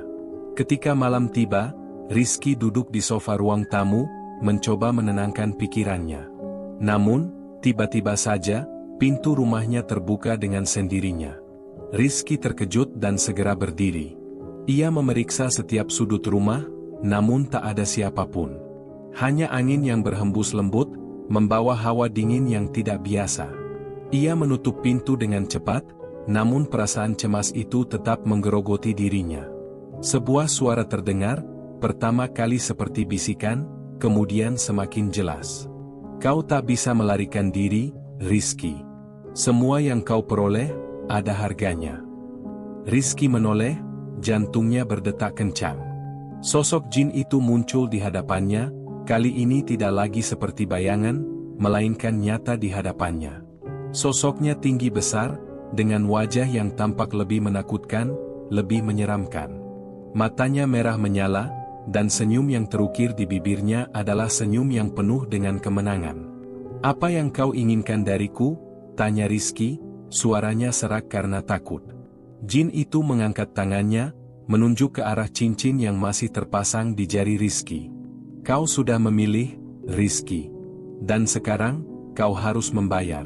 Ketika malam tiba, Rizky duduk di sofa ruang tamu, mencoba menenangkan pikirannya. Namun, tiba-tiba saja, pintu rumahnya terbuka dengan sendirinya. Rizky terkejut dan segera berdiri. Ia memeriksa setiap sudut rumah, namun tak ada siapapun. Hanya angin yang berhembus lembut, membawa hawa dingin yang tidak biasa. Ia menutup pintu dengan cepat, namun perasaan cemas itu tetap menggerogoti dirinya. Sebuah suara terdengar, pertama kali seperti bisikan, kemudian semakin jelas. "Kau tak bisa melarikan diri, Rizky. Semua yang kau peroleh, ada harganya." Rizky menoleh, jantungnya berdetak kencang. Sosok jin itu muncul di hadapannya, kali ini tidak lagi seperti bayangan, melainkan nyata di hadapannya. Sosoknya tinggi besar, dengan wajah yang tampak lebih menakutkan, lebih menyeramkan. Matanya merah menyala, dan senyum yang terukir di bibirnya adalah senyum yang penuh dengan kemenangan. "Apa yang kau inginkan dariku?" tanya Rizky, suaranya serak karena takut. Jin itu mengangkat tangannya, menunjuk ke arah cincin yang masih terpasang di jari Rizky. "Kau sudah memilih, Rizky. Dan sekarang, kau harus membayar.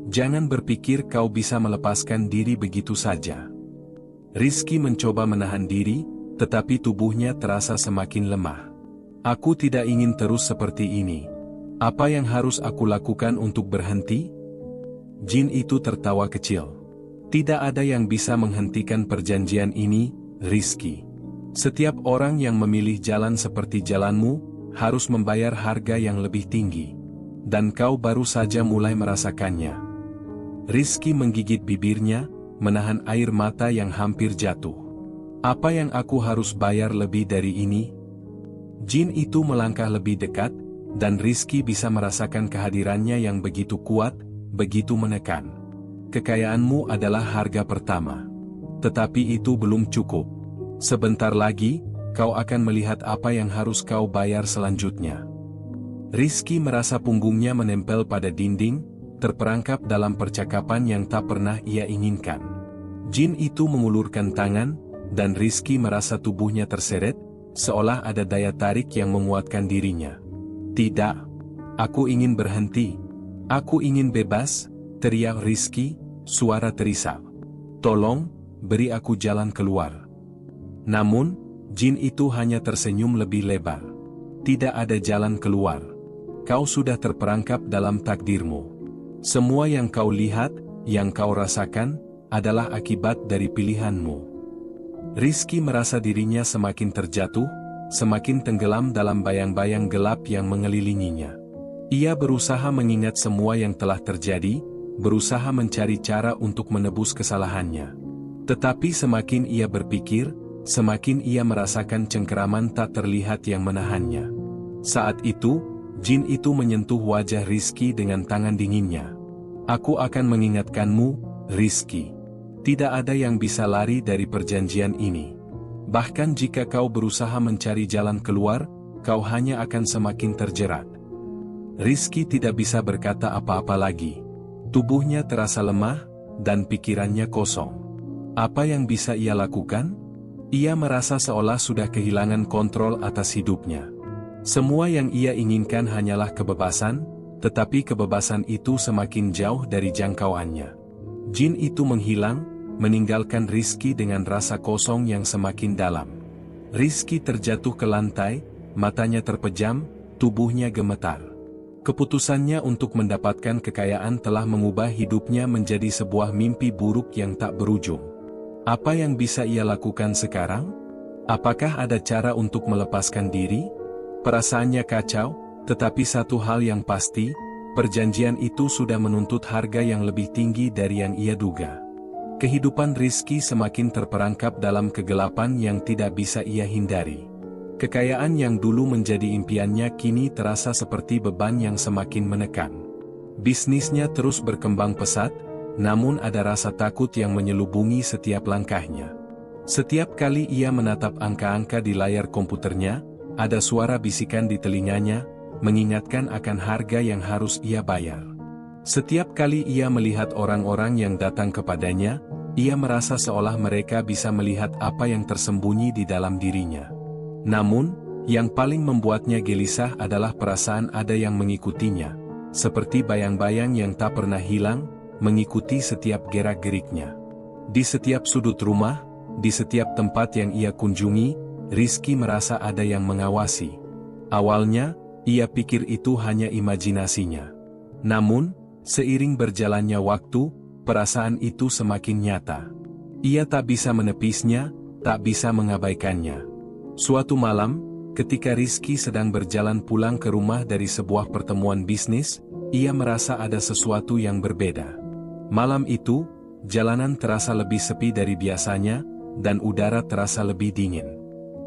Jangan berpikir kau bisa melepaskan diri begitu saja." Rizky mencoba menahan diri, tetapi tubuhnya terasa semakin lemah. "Aku tidak ingin terus seperti ini. Apa yang harus aku lakukan untuk berhenti?" Jin itu tertawa kecil. "Tidak ada yang bisa menghentikan perjanjian ini, Rizky. Setiap orang yang memilih jalan seperti jalanmu, harus membayar harga yang lebih tinggi. Dan kau baru saja mulai merasakannya." Rizky menggigit bibirnya, menahan air mata yang hampir jatuh. "Apa yang aku harus bayar lebih dari ini?" Jin itu melangkah lebih dekat, dan Rizky bisa merasakan kehadirannya yang begitu kuat, begitu menekan. "Kekayaanmu adalah harga pertama. Tetapi itu belum cukup. Sebentar lagi, kau akan melihat apa yang harus kau bayar selanjutnya. Rizky merasa punggungnya menempel pada dinding, terperangkap dalam percakapan yang tak pernah ia inginkan. Jin itu mengulurkan tangan, dan Rizky merasa tubuhnya terseret, seolah ada daya tarik yang menguatkan dirinya. Tidak, aku ingin berhenti. Aku ingin bebas, teriak Rizky, suara terisak. Tolong, beri aku jalan keluar. Namun, Jin itu hanya tersenyum lebih lebar. Tidak ada jalan keluar. Kau sudah terperangkap dalam takdirmu. Semua yang kau lihat, yang kau rasakan, adalah akibat dari pilihanmu. Rizky merasa dirinya semakin terjatuh, semakin tenggelam dalam bayang-bayang gelap yang mengelilinginya. Ia berusaha mengingat semua yang telah terjadi, berusaha mencari cara untuk menebus kesalahannya. Tetapi semakin ia berpikir, semakin ia merasakan cengkeraman tak terlihat yang menahannya. Saat itu, Jin itu menyentuh wajah Rizky dengan tangan dinginnya. Aku akan mengingatkanmu, Rizky. Tidak ada yang bisa lari dari perjanjian ini. Bahkan jika kau berusaha mencari jalan keluar, kau hanya akan semakin terjerat. Rizky tidak bisa berkata apa-apa lagi. Tubuhnya terasa lemah, dan pikirannya kosong. Apa yang bisa ia lakukan? Ia merasa seolah sudah kehilangan kontrol atas hidupnya. Semua yang ia inginkan hanyalah kebebasan, tetapi kebebasan itu semakin jauh dari jangkauannya. Jin itu menghilang, meninggalkan Rizky dengan rasa kosong yang semakin dalam. Rizky terjatuh ke lantai, matanya terpejam, tubuhnya gemetar. Keputusannya untuk mendapatkan kekayaan telah mengubah hidupnya menjadi sebuah mimpi buruk yang tak berujung. Apa yang bisa ia lakukan sekarang? Apakah ada cara untuk melepaskan diri? Perasaannya kacau, tetapi satu hal yang pasti, perjanjian itu sudah menuntut harga yang lebih tinggi dari yang ia duga. Kehidupan Rizky semakin terperangkap dalam kegelapan yang tidak bisa ia hindari. Kekayaan yang dulu menjadi impiannya kini terasa seperti beban yang semakin menekan. Bisnisnya terus berkembang pesat, namun ada rasa takut yang menyelubungi setiap langkahnya. Setiap kali ia menatap angka-angka di layar komputernya, ada suara bisikan di telinganya, mengingatkan akan harga yang harus ia bayar. Setiap kali ia melihat orang-orang yang datang kepadanya, ia merasa seolah mereka bisa melihat apa yang tersembunyi di dalam dirinya. Namun, yang paling membuatnya gelisah adalah perasaan ada yang mengikutinya, seperti bayang-bayang yang tak pernah hilang, mengikuti setiap gerak-geriknya. Di setiap sudut rumah, di setiap tempat yang ia kunjungi, Rizky merasa ada yang mengawasi. Awalnya, ia pikir itu hanya imajinasinya. Namun, seiring berjalannya waktu, perasaan itu semakin nyata. Ia tak bisa menepisnya, tak bisa mengabaikannya. Suatu malam, ketika Rizky sedang berjalan pulang ke rumah dari sebuah pertemuan bisnis, ia merasa ada sesuatu yang berbeda. Malam itu, jalanan terasa lebih sepi dari biasanya, dan udara terasa lebih dingin.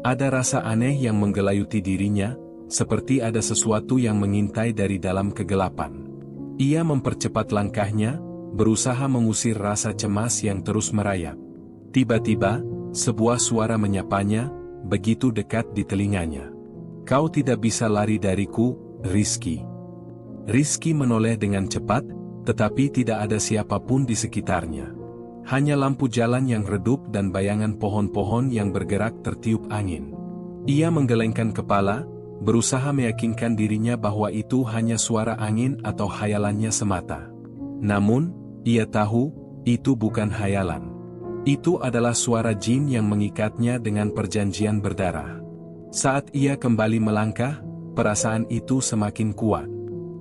Ada rasa aneh yang menggelayuti dirinya, seperti ada sesuatu yang mengintai dari dalam kegelapan. Ia mempercepat langkahnya, berusaha mengusir rasa cemas yang terus merayap. Tiba-tiba, sebuah suara menyapanya, begitu dekat di telinganya. Kau tidak bisa lari dariku, Rizky. Rizky menoleh dengan cepat, tetapi tidak ada siapapun di sekitarnya. Hanya lampu jalan yang redup dan bayangan pohon-pohon yang bergerak tertiup angin. Ia menggelengkan kepala, berusaha meyakinkan dirinya bahwa itu hanya suara angin atau khayalannya semata. Namun, ia tahu, itu bukan khayalan. Itu adalah suara jin yang mengikatnya dengan perjanjian berdarah. Saat ia kembali melangkah, perasaan itu semakin kuat.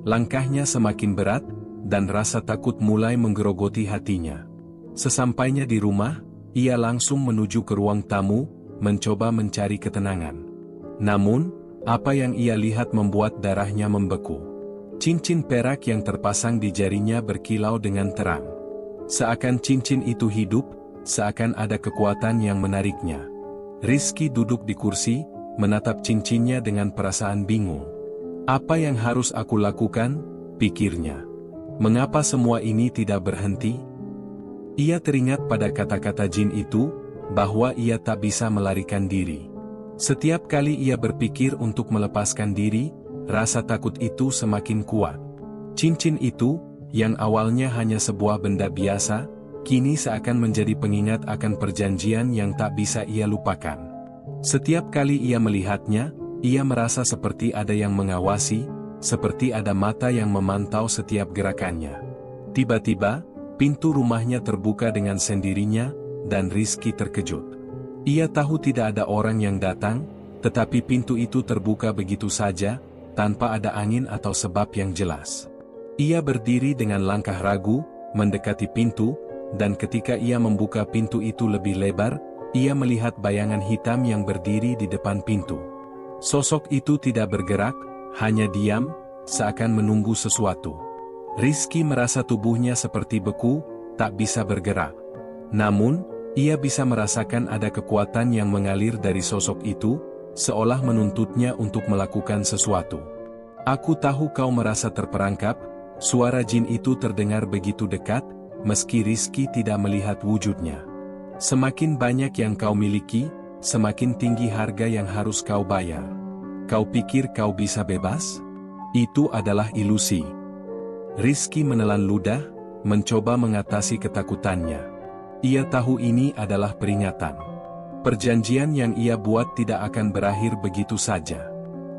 Langkahnya semakin berat, dan rasa takut mulai menggerogoti hatinya. Sesampainya di rumah, ia langsung menuju ke ruang tamu, mencoba mencari ketenangan. Namun, apa yang ia lihat membuat darahnya membeku. Cincin perak yang terpasang di jarinya berkilau dengan terang. Seakan cincin itu hidup, seakan ada kekuatan yang menariknya. Rizky duduk di kursi, menatap cincinnya dengan perasaan bingung. Apa yang harus aku lakukan, pikirnya. Mengapa semua ini tidak berhenti? Ia teringat pada kata-kata jin itu, bahwa ia tak bisa melarikan diri. Setiap kali ia berpikir untuk melepaskan diri, rasa takut itu semakin kuat. Cincin itu, yang awalnya hanya sebuah benda biasa, kini seakan menjadi pengingat akan perjanjian yang tak bisa ia lupakan. Setiap kali ia melihatnya, ia merasa seperti ada yang mengawasi, seperti ada mata yang memantau setiap gerakannya. Tiba-tiba, pintu rumahnya terbuka dengan sendirinya, dan Rizky terkejut. Ia tahu tidak ada orang yang datang, tetapi pintu itu terbuka begitu saja, tanpa ada angin atau sebab yang jelas. Ia berdiri dengan langkah ragu, mendekati pintu, dan ketika ia membuka pintu itu lebih lebar, ia melihat bayangan hitam yang berdiri di depan pintu. Sosok itu tidak bergerak, hanya diam, seakan menunggu sesuatu. Rizky merasa tubuhnya seperti beku, tak bisa bergerak. Namun, ia bisa merasakan ada kekuatan yang mengalir dari sosok itu, seolah menuntutnya untuk melakukan sesuatu. Aku tahu kau merasa terperangkap, suara jin itu terdengar begitu dekat, meski Rizky tidak melihat wujudnya. Semakin banyak yang kau miliki, semakin tinggi harga yang harus kau bayar. Kau pikir kau bisa bebas? Itu adalah ilusi. Rizky menelan ludah, mencoba mengatasi ketakutannya. Ia tahu ini adalah peringatan. Perjanjian yang ia buat tidak akan berakhir begitu saja.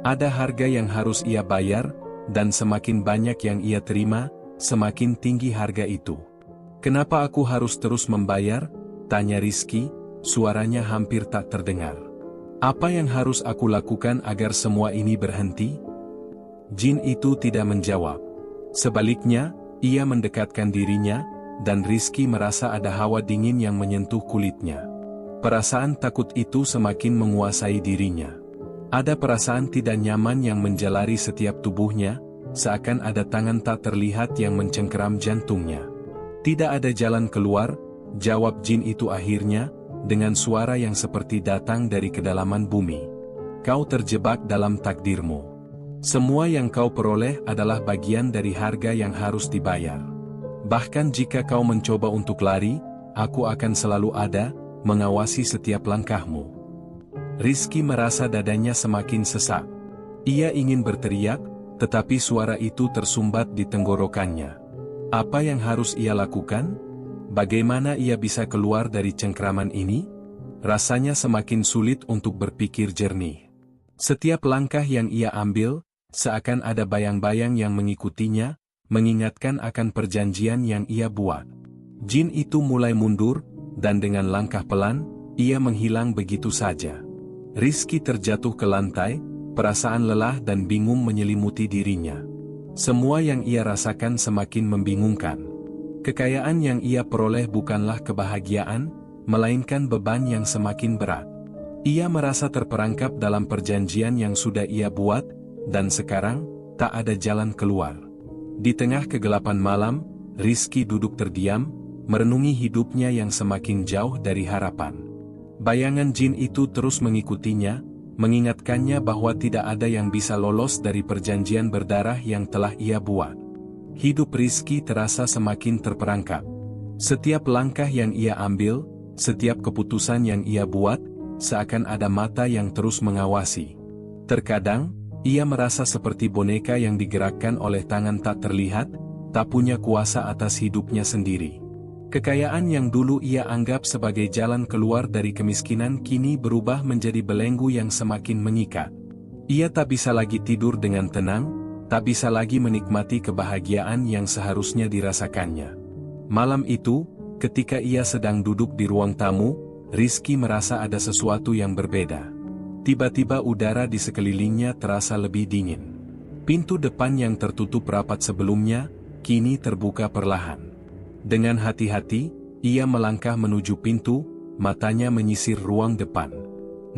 Ada harga yang harus ia bayar, dan semakin banyak yang ia terima, semakin tinggi harga itu. Kenapa aku harus terus membayar? Tanya Rizky, suaranya hampir tak terdengar. Apa yang harus aku lakukan agar semua ini berhenti? Jin itu tidak menjawab. Sebaliknya, ia mendekatkan dirinya, dan Rizky merasa ada hawa dingin yang menyentuh kulitnya. Perasaan takut itu semakin menguasai dirinya. Ada perasaan tidak nyaman yang menjalari setiap tubuhnya, seakan ada tangan tak terlihat yang mencengkeram jantungnya. Tidak ada jalan keluar, jawab jin itu akhirnya, dengan suara yang seperti datang dari kedalaman bumi. Kau terjebak dalam takdirmu. Semua yang kau peroleh adalah bagian dari harga yang harus dibayar. Bahkan jika kau mencoba untuk lari, aku akan selalu ada, mengawasi setiap langkahmu. Rizky merasa dadanya semakin sesak. Ia ingin berteriak, tetapi suara itu tersumbat di tenggorokannya. Apa yang harus ia lakukan? Bagaimana ia bisa keluar dari cengkraman ini? Rasanya semakin sulit untuk berpikir jernih. Setiap langkah yang ia ambil, seakan ada bayang-bayang yang mengikutinya, mengingatkan akan perjanjian yang ia buat. Jin itu mulai mundur, dan dengan langkah pelan, ia menghilang begitu saja. Rizky terjatuh ke lantai, perasaan lelah dan bingung menyelimuti dirinya. Semua yang ia rasakan semakin membingungkan. Kekayaan yang ia peroleh bukanlah kebahagiaan, melainkan beban yang semakin berat. Ia merasa terperangkap dalam perjanjian yang sudah ia buat, dan sekarang, tak ada jalan keluar. Di tengah kegelapan malam, Rizky duduk terdiam, merenungi hidupnya yang semakin jauh dari harapan. Bayangan jin itu terus mengikutinya, mengingatkannya bahwa tidak ada yang bisa lolos dari perjanjian berdarah yang telah ia buat. Hidup Rizky terasa semakin terperangkap. Setiap langkah yang ia ambil, setiap keputusan yang ia buat, seakan ada mata yang terus mengawasi. Terkadang, ia merasa seperti boneka yang digerakkan oleh tangan tak terlihat, tak punya kuasa atas hidupnya sendiri. Kekayaan yang dulu ia anggap sebagai jalan keluar dari kemiskinan kini berubah menjadi belenggu yang semakin mengikat. Ia tak bisa lagi tidur dengan tenang, tak bisa lagi menikmati kebahagiaan yang seharusnya dirasakannya. Malam itu, ketika ia sedang duduk di ruang tamu, Rizky merasa ada sesuatu yang berbeda. Tiba-tiba udara di sekelilingnya terasa lebih dingin. Pintu depan yang tertutup rapat sebelumnya, kini terbuka perlahan. Dengan hati-hati, ia melangkah menuju pintu, matanya menyisir ruang depan.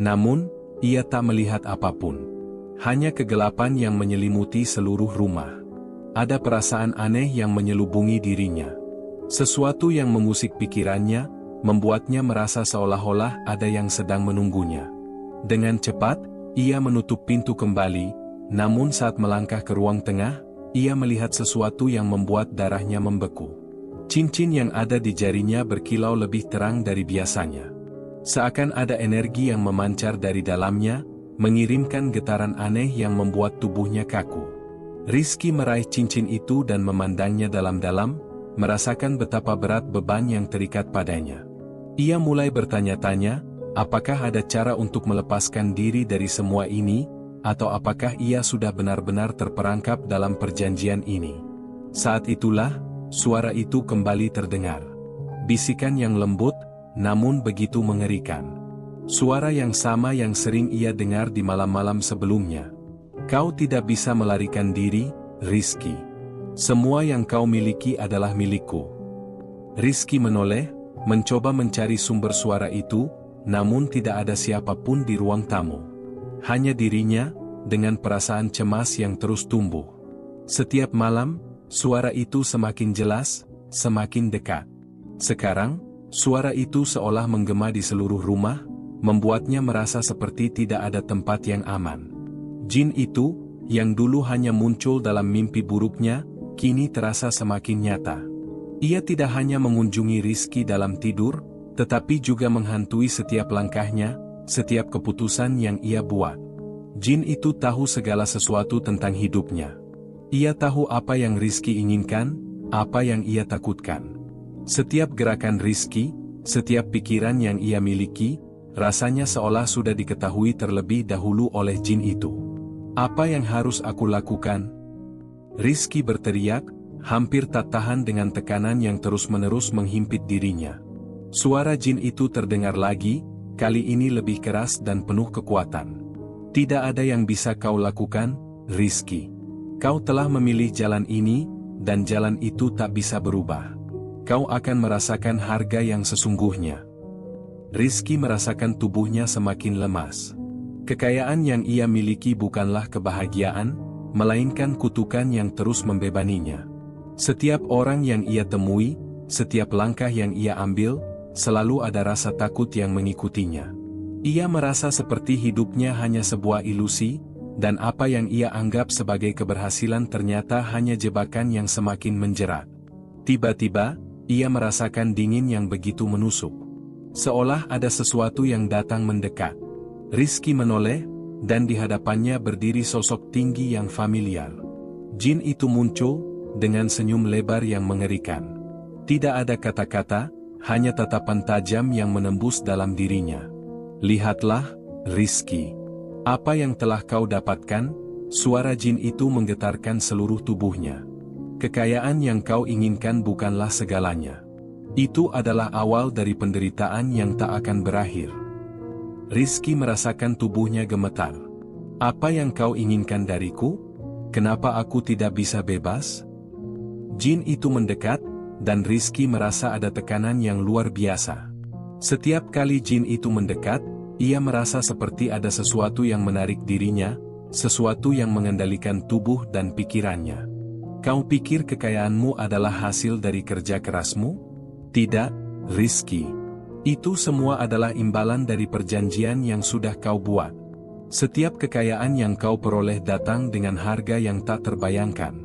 Namun, ia tak melihat apapun. Hanya kegelapan yang menyelimuti seluruh rumah. Ada perasaan aneh yang menyelubungi dirinya. Sesuatu yang mengusik pikirannya, membuatnya merasa seolah-olah ada yang sedang menunggunya. Dengan cepat, ia menutup pintu kembali, namun saat melangkah ke ruang tengah, ia melihat sesuatu yang membuat darahnya membeku. Cincin yang ada di jarinya berkilau lebih terang dari biasanya. Seakan ada energi yang memancar dari dalamnya, mengirimkan getaran aneh yang membuat tubuhnya kaku. Rizky meraih cincin itu dan memandangnya dalam-dalam, merasakan betapa berat beban yang terikat padanya. Ia mulai bertanya-tanya, apakah ada cara untuk melepaskan diri dari semua ini, atau apakah ia sudah benar-benar terperangkap dalam perjanjian ini. Saat itulah, suara itu kembali terdengar. Bisikan yang lembut, namun begitu mengerikan. Suara yang sama yang sering ia dengar di malam-malam sebelumnya. Kau tidak bisa melarikan diri, Rizky. Semua yang kau miliki adalah milikku. Rizky menoleh, mencoba mencari sumber suara itu, namun tidak ada siapapun di ruang tamu. Hanya dirinya, dengan perasaan cemas yang terus tumbuh. Setiap malam, suara itu semakin jelas, semakin dekat. Sekarang, suara itu seolah menggema di seluruh rumah, membuatnya merasa seperti tidak ada tempat yang aman. Jin itu, yang dulu hanya muncul dalam mimpi buruknya, kini terasa semakin nyata. Ia tidak hanya mengunjungi Rizky dalam tidur, tetapi juga menghantui setiap langkahnya, setiap keputusan yang ia buat. Jin itu tahu segala sesuatu tentang hidupnya. Ia tahu apa yang Rizky inginkan, apa yang ia takutkan. Setiap gerakan Rizky, setiap pikiran yang ia miliki, rasanya seolah sudah diketahui terlebih dahulu oleh jin itu. Apa yang harus aku lakukan? Rizky berteriak, hampir tak tahan dengan tekanan yang terus-menerus menghimpit dirinya. Suara jin itu terdengar lagi, kali ini lebih keras dan penuh kekuatan. Tidak ada yang bisa kau lakukan, Rizky. Kau telah memilih jalan ini, dan jalan itu tak bisa berubah. Kau akan merasakan harga yang sesungguhnya. Rizky merasakan tubuhnya semakin lemas. Kekayaan yang ia miliki bukanlah kebahagiaan, melainkan kutukan yang terus membebaninya. Setiap orang yang ia temui, setiap langkah yang ia ambil, selalu ada rasa takut yang mengikutinya. Ia merasa seperti hidupnya hanya sebuah ilusi, dan apa yang ia anggap sebagai keberhasilan ternyata hanya jebakan yang semakin menjerat. Tiba-tiba, ia merasakan dingin yang begitu menusuk. Seolah ada sesuatu yang datang mendekat. Rizky menoleh, dan di hadapannya berdiri sosok tinggi yang familiar. Jin itu muncul, dengan senyum lebar yang mengerikan. Tidak ada kata-kata, hanya tatapan tajam yang menembus dalam dirinya. Lihatlah, Rizky. Apa yang telah kau dapatkan? Suara jin itu menggetarkan seluruh tubuhnya. Kekayaan yang kau inginkan bukanlah segalanya. Itu adalah awal dari penderitaan yang tak akan berakhir. Rizky merasakan tubuhnya gemetar. Apa yang kau inginkan dariku? Kenapa aku tidak bisa bebas? Jin itu mendekat, dan Rizky merasa ada tekanan yang luar biasa. Setiap kali jin itu mendekat, ia merasa seperti ada sesuatu yang menarik dirinya, sesuatu yang mengendalikan tubuh dan pikirannya. Kau pikir kekayaanmu adalah hasil dari kerja kerasmu? Tidak, Rizky. Itu semua adalah imbalan dari perjanjian yang sudah kau buat. Setiap kekayaan yang kau peroleh datang dengan harga yang tak terbayangkan.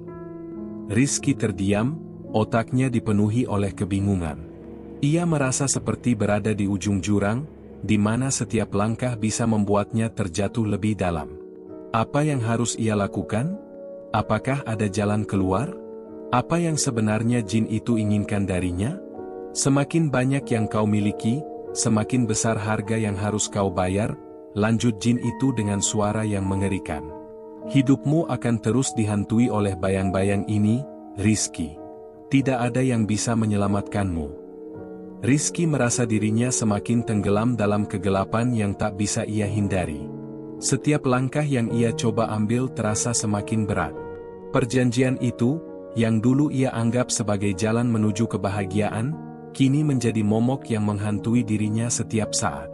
Rizky terdiam, otaknya dipenuhi oleh kebingungan. Ia merasa seperti berada di ujung jurang, di mana setiap langkah bisa membuatnya terjatuh lebih dalam. Apa yang harus ia lakukan? Apakah ada jalan keluar? Apa yang sebenarnya jin itu inginkan darinya? Semakin banyak yang kau miliki, semakin besar harga yang harus kau bayar, lanjut jin itu dengan suara yang mengerikan. Hidupmu akan terus dihantui oleh bayang-bayang ini, Rizky. Tidak ada yang bisa menyelamatkanmu. Rizky merasa dirinya semakin tenggelam dalam kegelapan yang tak bisa ia hindari. Setiap langkah yang ia coba ambil terasa semakin berat. Perjanjian itu, yang dulu ia anggap sebagai jalan menuju kebahagiaan, kini menjadi momok yang menghantui dirinya setiap saat.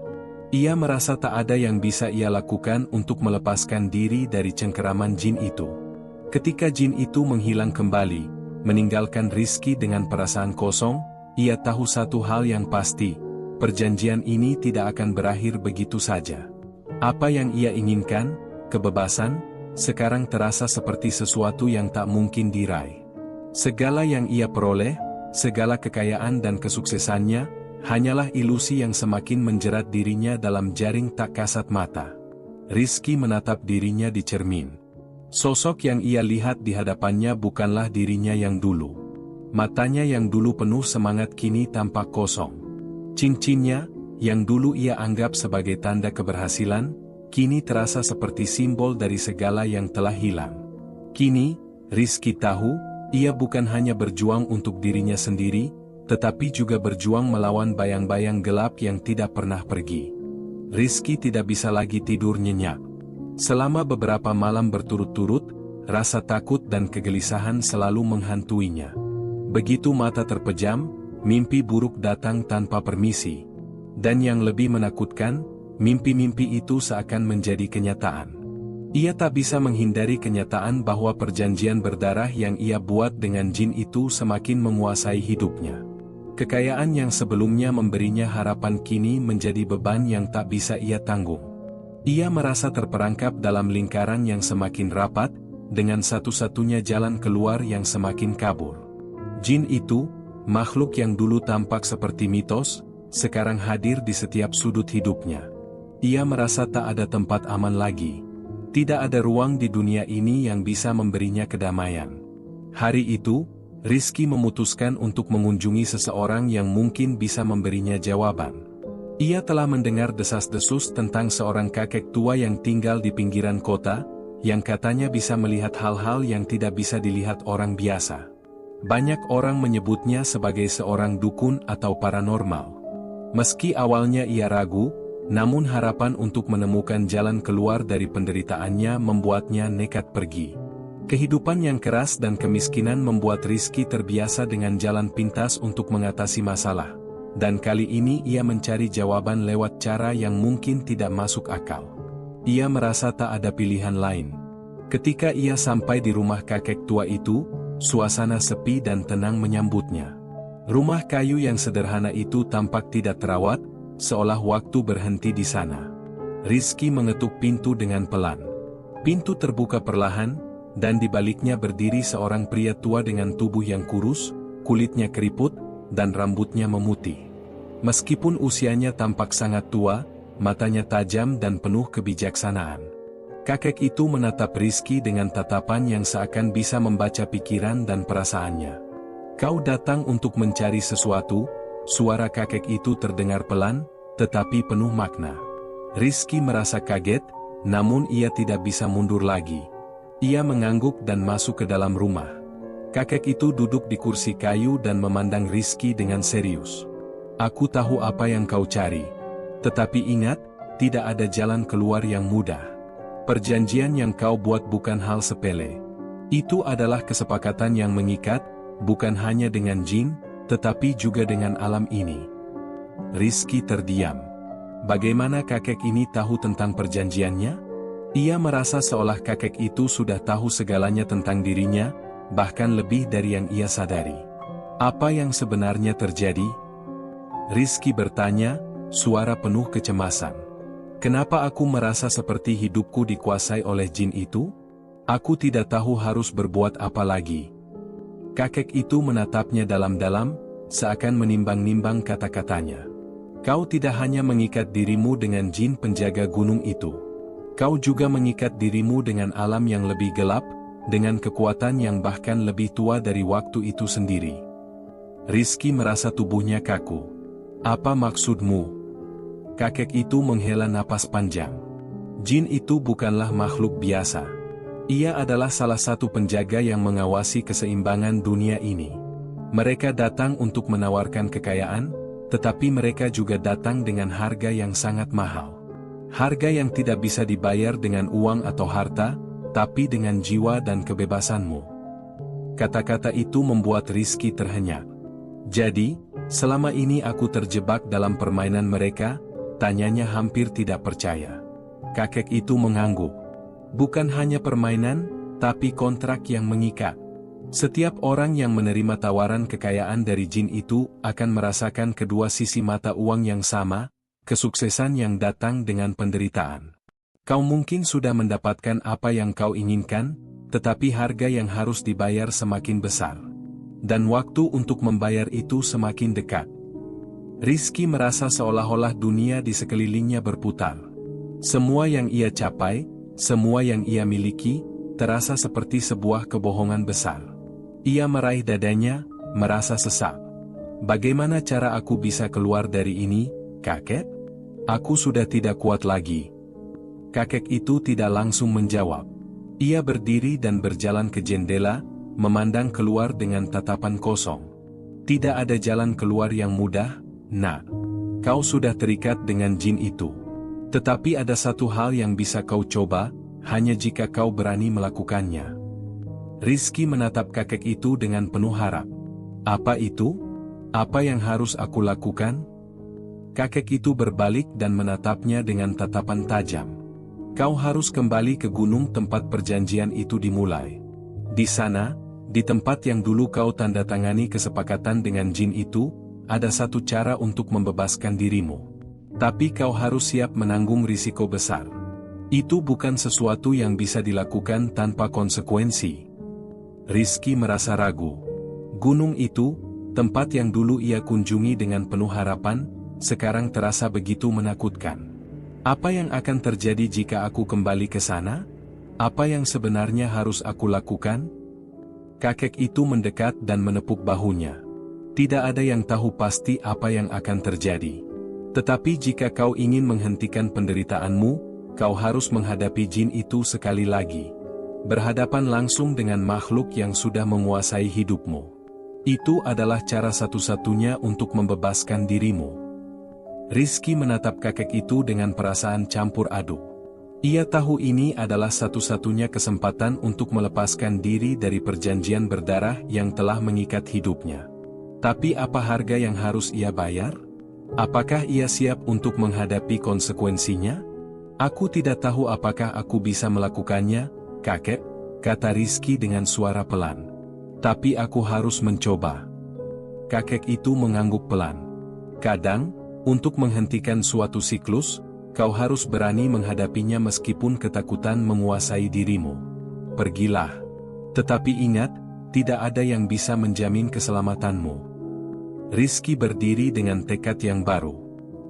Ia merasa tak ada yang bisa ia lakukan untuk melepaskan diri dari cengkeraman jin itu. Ketika jin itu menghilang kembali, meninggalkan Rizky dengan perasaan kosong, ia tahu satu hal yang pasti, perjanjian ini tidak akan berakhir begitu saja. Apa yang ia inginkan, kebebasan, sekarang terasa seperti sesuatu yang tak mungkin diraih. Segala yang ia peroleh, segala kekayaan dan kesuksesannya, Hanyalah ilusi yang semakin menjerat dirinya dalam jaring tak kasat mata. Rizky menatap dirinya di cermin. Sosok yang ia lihat di hadapannya bukanlah dirinya yang dulu. Matanya yang dulu penuh semangat kini tampak kosong. Cincinnya, yang dulu ia anggap sebagai tanda keberhasilan, kini terasa seperti simbol dari segala yang telah hilang. Kini, Rizky tahu, ia bukan hanya berjuang untuk dirinya sendiri, tetapi juga berjuang melawan bayang-bayang gelap yang tidak pernah pergi. Rizky tidak bisa lagi tidur nyenyak. Selama beberapa malam berturut-turut, rasa takut dan kegelisahan selalu menghantuinya. Begitu mata terpejam, mimpi buruk datang tanpa permisi. Dan yang lebih menakutkan, mimpi-mimpi itu seakan menjadi kenyataan. Ia tak bisa menghindari kenyataan bahwa perjanjian berdarah yang ia buat dengan jin itu semakin menguasai hidupnya. Kekayaan yang sebelumnya memberinya harapan kini menjadi beban yang tak bisa ia tanggung. Ia merasa terperangkap dalam lingkaran yang semakin rapat, dengan satu-satunya jalan keluar yang semakin kabur. Jin itu, makhluk yang dulu tampak seperti mitos, sekarang hadir di setiap sudut hidupnya. Ia merasa tak ada tempat aman lagi. Tidak ada ruang di dunia ini yang bisa memberinya kedamaian. Hari itu, Rizky memutuskan untuk mengunjungi seseorang yang mungkin bisa memberinya jawaban. Ia telah mendengar desas-desus tentang seorang kakek tua yang tinggal di pinggiran kota, yang katanya bisa melihat hal-hal yang tidak bisa dilihat orang biasa. Banyak orang menyebutnya sebagai seorang dukun atau paranormal. Meski awalnya ia ragu, namun harapan untuk menemukan jalan keluar dari penderitaannya membuatnya nekat pergi. Kehidupan yang keras dan kemiskinan membuat Rizky terbiasa dengan jalan pintas untuk mengatasi masalah. Dan kali ini ia mencari jawaban lewat cara yang mungkin tidak masuk akal. Ia merasa tak ada pilihan lain. Ketika ia sampai di rumah kakek tua itu, suasana sepi dan tenang menyambutnya. Rumah kayu yang sederhana itu tampak tidak terawat, seolah waktu berhenti di sana. Rizky mengetuk pintu dengan pelan. Pintu terbuka perlahan, dan di baliknya berdiri seorang pria tua dengan tubuh yang kurus, kulitnya keriput, dan rambutnya memutih. Meskipun usianya tampak sangat tua, matanya tajam dan penuh kebijaksanaan. Kakek itu menatap Rizky dengan tatapan yang seakan bisa membaca pikiran dan perasaannya. "Kau datang untuk mencari sesuatu?" Suara kakek itu terdengar pelan, tetapi penuh makna. Rizky merasa kaget, namun ia tidak bisa mundur lagi. Ia mengangguk dan masuk ke dalam rumah. Kakek itu duduk di kursi kayu dan memandang Rizky dengan serius. "Aku tahu apa yang kau cari. Tetapi ingat, tidak ada jalan keluar yang mudah. Perjanjian yang kau buat bukan hal sepele. Itu adalah kesepakatan yang mengikat, bukan hanya dengan jin, tetapi juga dengan alam ini." Rizky terdiam. Bagaimana kakek ini tahu tentang perjanjiannya? Ia merasa seolah kakek itu sudah tahu segalanya tentang dirinya, bahkan lebih dari yang ia sadari. Apa yang sebenarnya terjadi? Rizky bertanya, suara penuh kecemasan. "Kenapa aku merasa seperti hidupku dikuasai oleh jin itu? Aku tidak tahu harus berbuat apa lagi." Kakek itu menatapnya dalam-dalam, seakan menimbang-nimbang kata-katanya. "Kau tidak hanya mengikat dirimu dengan jin penjaga gunung itu. Kau juga mengikat dirimu dengan alam yang lebih gelap, dengan kekuatan yang bahkan lebih tua dari waktu itu sendiri." Rizky merasa tubuhnya kaku. "Apa maksudmu?" Kakek itu menghela napas panjang. "Jin itu bukanlah makhluk biasa. Ia adalah salah satu penjaga yang mengawasi keseimbangan dunia ini. Mereka datang untuk menawarkan kekayaan, tetapi mereka juga datang dengan harga yang sangat mahal. Harga yang tidak bisa dibayar dengan uang atau harta, tapi dengan jiwa dan kebebasanmu." Kata-kata itu membuat Rizky terhenyak. "Jadi, selama ini aku terjebak dalam permainan mereka?" Tanyanya hampir tidak percaya. Kakek itu mengangguk. "Bukan hanya permainan, tapi kontrak yang mengikat. Setiap orang yang menerima tawaran kekayaan dari jin itu akan merasakan kedua sisi mata uang yang sama, kesuksesan yang datang dengan penderitaan. Kau mungkin sudah mendapatkan apa yang kau inginkan, tetapi harga yang harus dibayar semakin besar. Dan waktu untuk membayar itu semakin dekat." Rizky merasa seolah-olah dunia di sekelilingnya berputar. Semua yang ia capai, semua yang ia miliki, terasa seperti sebuah kebohongan besar. Ia meraih dadanya, merasa sesak. Bagaimana cara aku bisa keluar dari ini, kakek? Aku sudah tidak kuat lagi. Kakek itu tidak langsung menjawab. Ia berdiri dan berjalan ke jendela, memandang keluar dengan tatapan kosong. Tidak ada jalan keluar yang mudah, nak. Kau sudah terikat dengan jin itu. Tetapi ada satu hal yang bisa kau coba, hanya jika kau berani melakukannya. Rizky menatap kakek itu dengan penuh harap. Apa itu? Apa yang harus aku lakukan? Kakek itu berbalik dan menatapnya dengan tatapan tajam. Kau harus kembali ke gunung tempat perjanjian itu dimulai. Di sana, di tempat yang dulu kau tanda tangani kesepakatan dengan jin itu, ada satu cara untuk membebaskan dirimu. Tapi kau harus siap menanggung risiko besar. Itu bukan sesuatu yang bisa dilakukan tanpa konsekuensi. Rizky merasa ragu. Gunung itu, tempat yang dulu ia kunjungi dengan penuh harapan, sekarang terasa begitu menakutkan. Apa yang akan terjadi jika aku kembali ke sana? Apa yang sebenarnya harus aku lakukan? Kakek itu mendekat dan menepuk bahunya. Tidak ada yang tahu pasti apa yang akan terjadi. Tetapi jika kau ingin menghentikan penderitaanmu, kau harus menghadapi jin itu sekali lagi. Berhadapan langsung dengan makhluk yang sudah menguasai hidupmu. Itu adalah cara satu-satunya untuk membebaskan dirimu. Rizky menatap kakek itu dengan perasaan campur aduk. Ia tahu ini adalah satu-satunya kesempatan untuk melepaskan diri dari perjanjian berdarah yang telah mengikat hidupnya. Tapi apa harga yang harus ia bayar? Apakah ia siap untuk menghadapi konsekuensinya? Aku tidak tahu apakah aku bisa melakukannya, kakek, kata Rizky dengan suara pelan. Tapi aku harus mencoba. Kakek itu mengangguk pelan. Kadang, untuk menghentikan suatu siklus, kau harus berani menghadapinya meskipun ketakutan menguasai dirimu. Pergilah. Tetapi ingat, tidak ada yang bisa menjamin keselamatanmu. Rizky berdiri dengan tekad yang baru.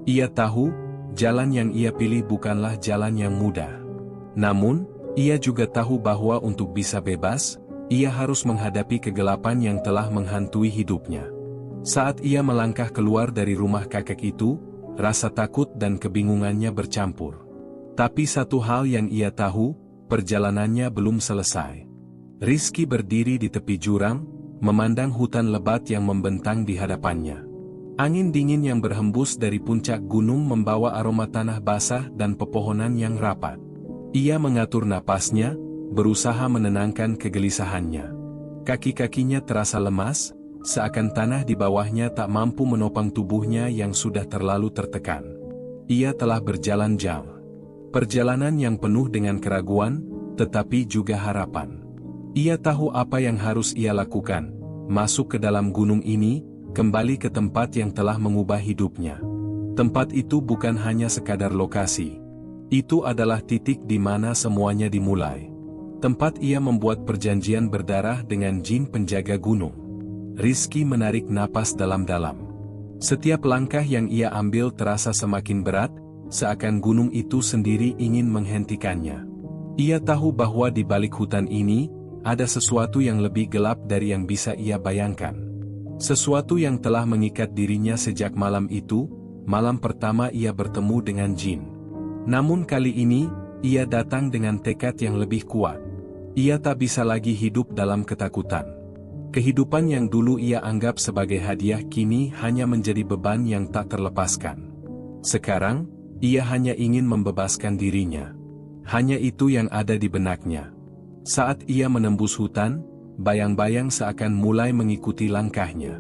Ia tahu, jalan yang ia pilih bukanlah jalan yang mudah. Namun, ia juga tahu bahwa untuk bisa bebas, ia harus menghadapi kegelapan yang telah menghantui hidupnya. Saat ia melangkah keluar dari rumah kakek itu, rasa takut dan kebingungannya bercampur. Tapi satu hal yang ia tahu, perjalanannya belum selesai. Rizky berdiri di tepi jurang, memandang hutan lebat yang membentang di hadapannya. Angin dingin yang berhembus dari puncak gunung membawa aroma tanah basah dan pepohonan yang rapat. Ia mengatur napasnya, berusaha menenangkan kegelisahannya. Kaki-kakinya terasa lemas, seakan tanah di bawahnya tak mampu menopang tubuhnya yang sudah terlalu tertekan. Ia telah berjalan jauh. Perjalanan yang penuh dengan keraguan, tetapi juga harapan. Ia tahu apa yang harus ia lakukan, masuk ke dalam gunung ini, kembali ke tempat yang telah mengubah hidupnya. Tempat itu bukan hanya sekadar lokasi. Itu adalah titik di mana semuanya dimulai. Tempat ia membuat perjanjian berdarah dengan jin penjaga gunung. Rizky menarik napas dalam-dalam. Setiap langkah yang ia ambil terasa semakin berat, seakan gunung itu sendiri ingin menghentikannya. Ia tahu bahwa di balik hutan ini, ada sesuatu yang lebih gelap dari yang bisa ia bayangkan. Sesuatu yang telah mengikat dirinya sejak malam itu, malam pertama ia bertemu dengan jin. Namun kali ini, ia datang dengan tekad yang lebih kuat. Ia tak bisa lagi hidup dalam ketakutan. Kehidupan yang dulu ia anggap sebagai hadiah kini hanya menjadi beban yang tak terlepaskan. Sekarang, ia hanya ingin membebaskan dirinya. Hanya itu yang ada di benaknya. Saat ia menembus hutan, bayang-bayang seakan mulai mengikuti langkahnya.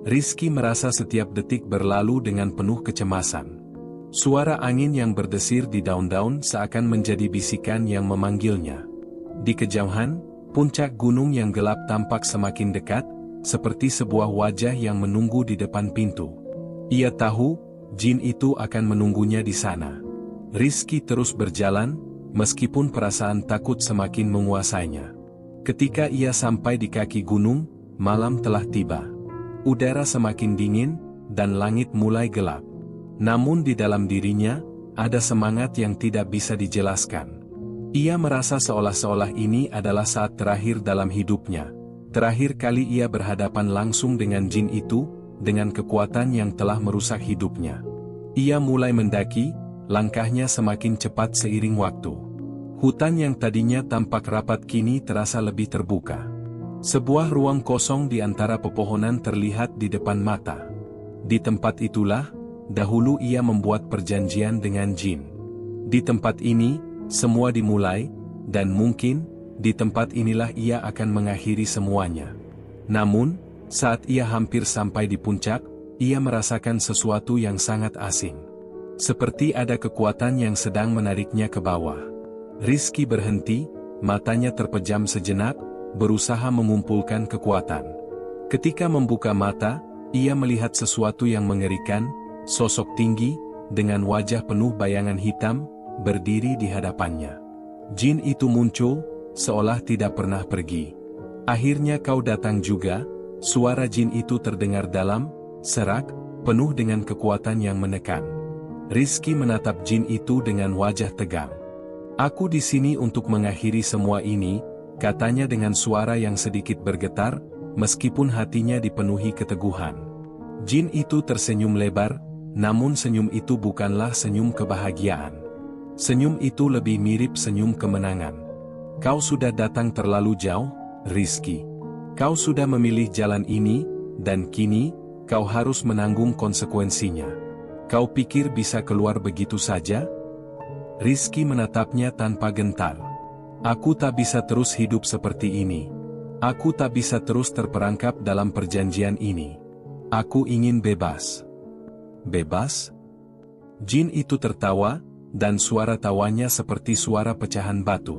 Rizky merasa setiap detik berlalu dengan penuh kecemasan. Suara angin yang berdesir di daun-daun seakan menjadi bisikan yang memanggilnya. Di kejauhan, puncak gunung yang gelap tampak semakin dekat, seperti sebuah wajah yang menunggu di depan pintu. Ia tahu, jin itu akan menunggunya di sana. Rizky terus berjalan, meskipun perasaan takut semakin menguasainya. Ketika ia sampai di kaki gunung, malam telah tiba. Udara semakin dingin, dan langit mulai gelap. Namun di dalam dirinya, ada semangat yang tidak bisa dijelaskan. Ia merasa seolah-olah ini adalah saat terakhir dalam hidupnya. Terakhir kali ia berhadapan langsung dengan jin itu, dengan kekuatan yang telah merusak hidupnya. Ia mulai mendaki, langkahnya semakin cepat seiring waktu. Hutan yang tadinya tampak rapat kini terasa lebih terbuka. Sebuah ruang kosong di antara pepohonan terlihat di depan mata. Di tempat itulah, dahulu ia membuat perjanjian dengan jin. Di tempat ini, semua dimulai, dan mungkin, di tempat inilah ia akan mengakhiri semuanya. Namun, saat ia hampir sampai di puncak, ia merasakan sesuatu yang sangat asing. Seperti ada kekuatan yang sedang menariknya ke bawah. Rizky berhenti, matanya terpejam sejenak, berusaha mengumpulkan kekuatan. Ketika membuka mata, ia melihat sesuatu yang mengerikan, sosok tinggi, dengan wajah penuh bayangan hitam, berdiri di hadapannya. Jin itu muncul, seolah tidak pernah pergi. Akhirnya kau datang juga, suara jin itu terdengar dalam, serak, penuh dengan kekuatan yang menekan. Rizky menatap jin itu dengan wajah tegang. Aku di sini untuk mengakhiri semua ini, katanya dengan suara yang sedikit bergetar, meskipun hatinya dipenuhi keteguhan. Jin itu tersenyum lebar, namun senyum itu bukanlah senyum kebahagiaan. Senyum itu lebih mirip senyum kemenangan. Kau sudah datang terlalu jauh, Rizky. Kau sudah memilih jalan ini, dan kini, kau harus menanggung konsekuensinya. Kau pikir bisa keluar begitu saja? Rizky menatapnya tanpa gentar. Aku tak bisa terus hidup seperti ini. Aku tak bisa terus terperangkap dalam perjanjian ini. Aku ingin bebas. Bebas? Jin itu tertawa, dan suara tawanya seperti suara pecahan batu.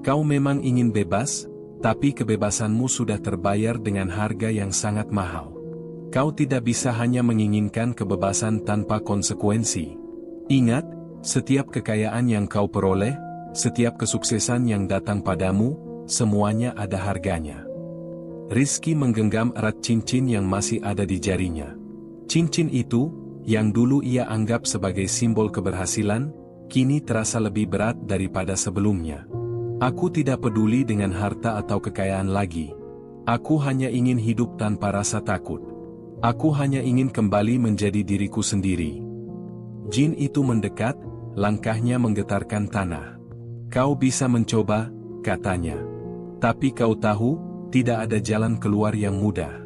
Kau memang ingin bebas, tapi kebebasanmu sudah terbayar dengan harga yang sangat mahal. Kau tidak bisa hanya menginginkan kebebasan tanpa konsekuensi. Ingat, setiap kekayaan yang kau peroleh, setiap kesuksesan yang datang padamu, semuanya ada harganya. Rizky menggenggam erat cincin yang masih ada di jarinya. Cincin itu, yang dulu ia anggap sebagai simbol keberhasilan, kini terasa lebih berat daripada sebelumnya. Aku tidak peduli dengan harta atau kekayaan lagi. Aku hanya ingin hidup tanpa rasa takut. Aku hanya ingin kembali menjadi diriku sendiri. Jin itu mendekat, langkahnya menggetarkan tanah. Kau bisa mencoba, katanya. Tapi kau tahu, tidak ada jalan keluar yang mudah.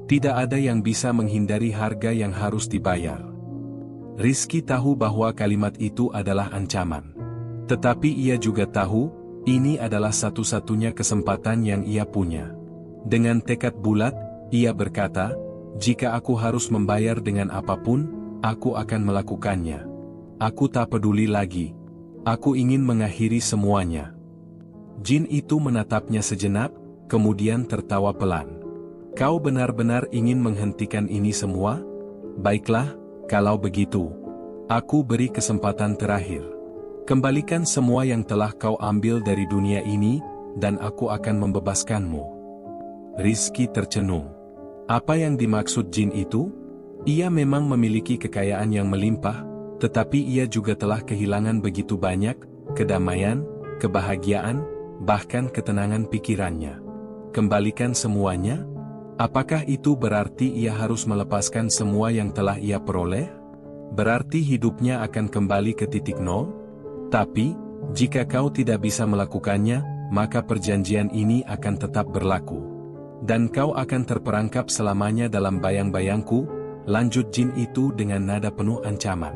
Tidak ada yang bisa menghindari harga yang harus dibayar. Rizky tahu bahwa kalimat itu adalah ancaman. Tetapi ia juga tahu, ini adalah satu-satunya kesempatan yang ia punya. Dengan tekad bulat, ia berkata, jika aku harus membayar dengan apapun, aku akan melakukannya. Aku tak peduli lagi. Aku ingin mengakhiri semuanya. Jin itu menatapnya sejenak, kemudian tertawa pelan. Kau benar-benar ingin menghentikan ini semua? Baiklah, kalau begitu, aku beri kesempatan terakhir. Kembalikan semua yang telah kau ambil dari dunia ini, dan aku akan membebaskanmu. Rizky tercenung. Apa yang dimaksud jin itu? Ia memang memiliki kekayaan yang melimpah, tetapi ia juga telah kehilangan begitu banyak, kedamaian, kebahagiaan, bahkan ketenangan pikirannya. Kembalikan semuanya? Apakah itu berarti ia harus melepaskan semua yang telah ia peroleh? Berarti hidupnya akan kembali ke titik nol? Tapi, jika kau tidak bisa melakukannya, maka perjanjian ini akan tetap berlaku. Dan kau akan terperangkap selamanya dalam bayang-bayangku, lanjut jin itu dengan nada penuh ancaman.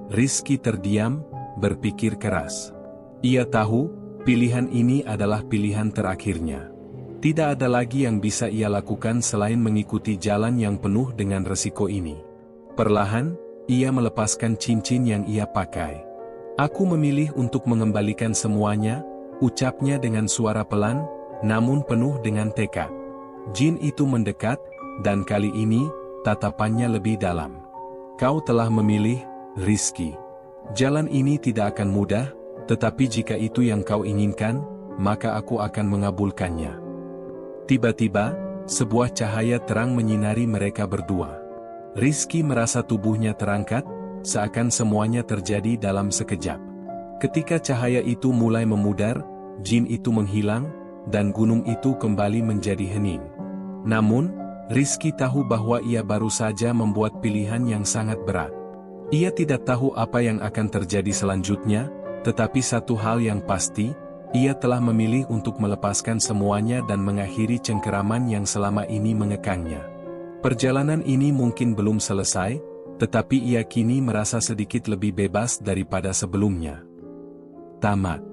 Rizky terdiam, berpikir keras. Ia tahu, pilihan ini adalah pilihan terakhirnya. Tidak ada lagi yang bisa ia lakukan selain mengikuti jalan yang penuh dengan resiko ini. Perlahan, ia melepaskan cincin yang ia pakai. Aku memilih untuk mengembalikan semuanya, ucapnya dengan suara pelan, namun penuh dengan tekad. Jin itu mendekat, dan kali ini, tatapannya lebih dalam. Kau telah memilih, Rizky. Jalan ini tidak akan mudah, tetapi jika itu yang kau inginkan, maka aku akan mengabulkannya. Tiba-tiba, sebuah cahaya terang menyinari mereka berdua. Rizky merasa tubuhnya terangkat, seakan semuanya terjadi dalam sekejap. Ketika cahaya itu mulai memudar, jin itu menghilang, dan gunung itu kembali menjadi hening. Namun, Rizky tahu bahwa ia baru saja membuat pilihan yang sangat berat. Ia tidak tahu apa yang akan terjadi selanjutnya, tetapi satu hal yang pasti, ia telah memilih untuk melepaskan semuanya dan mengakhiri cengkeraman yang selama ini mengekangnya. Perjalanan ini mungkin belum selesai, tetapi ia kini merasa sedikit lebih bebas daripada sebelumnya. Tamat.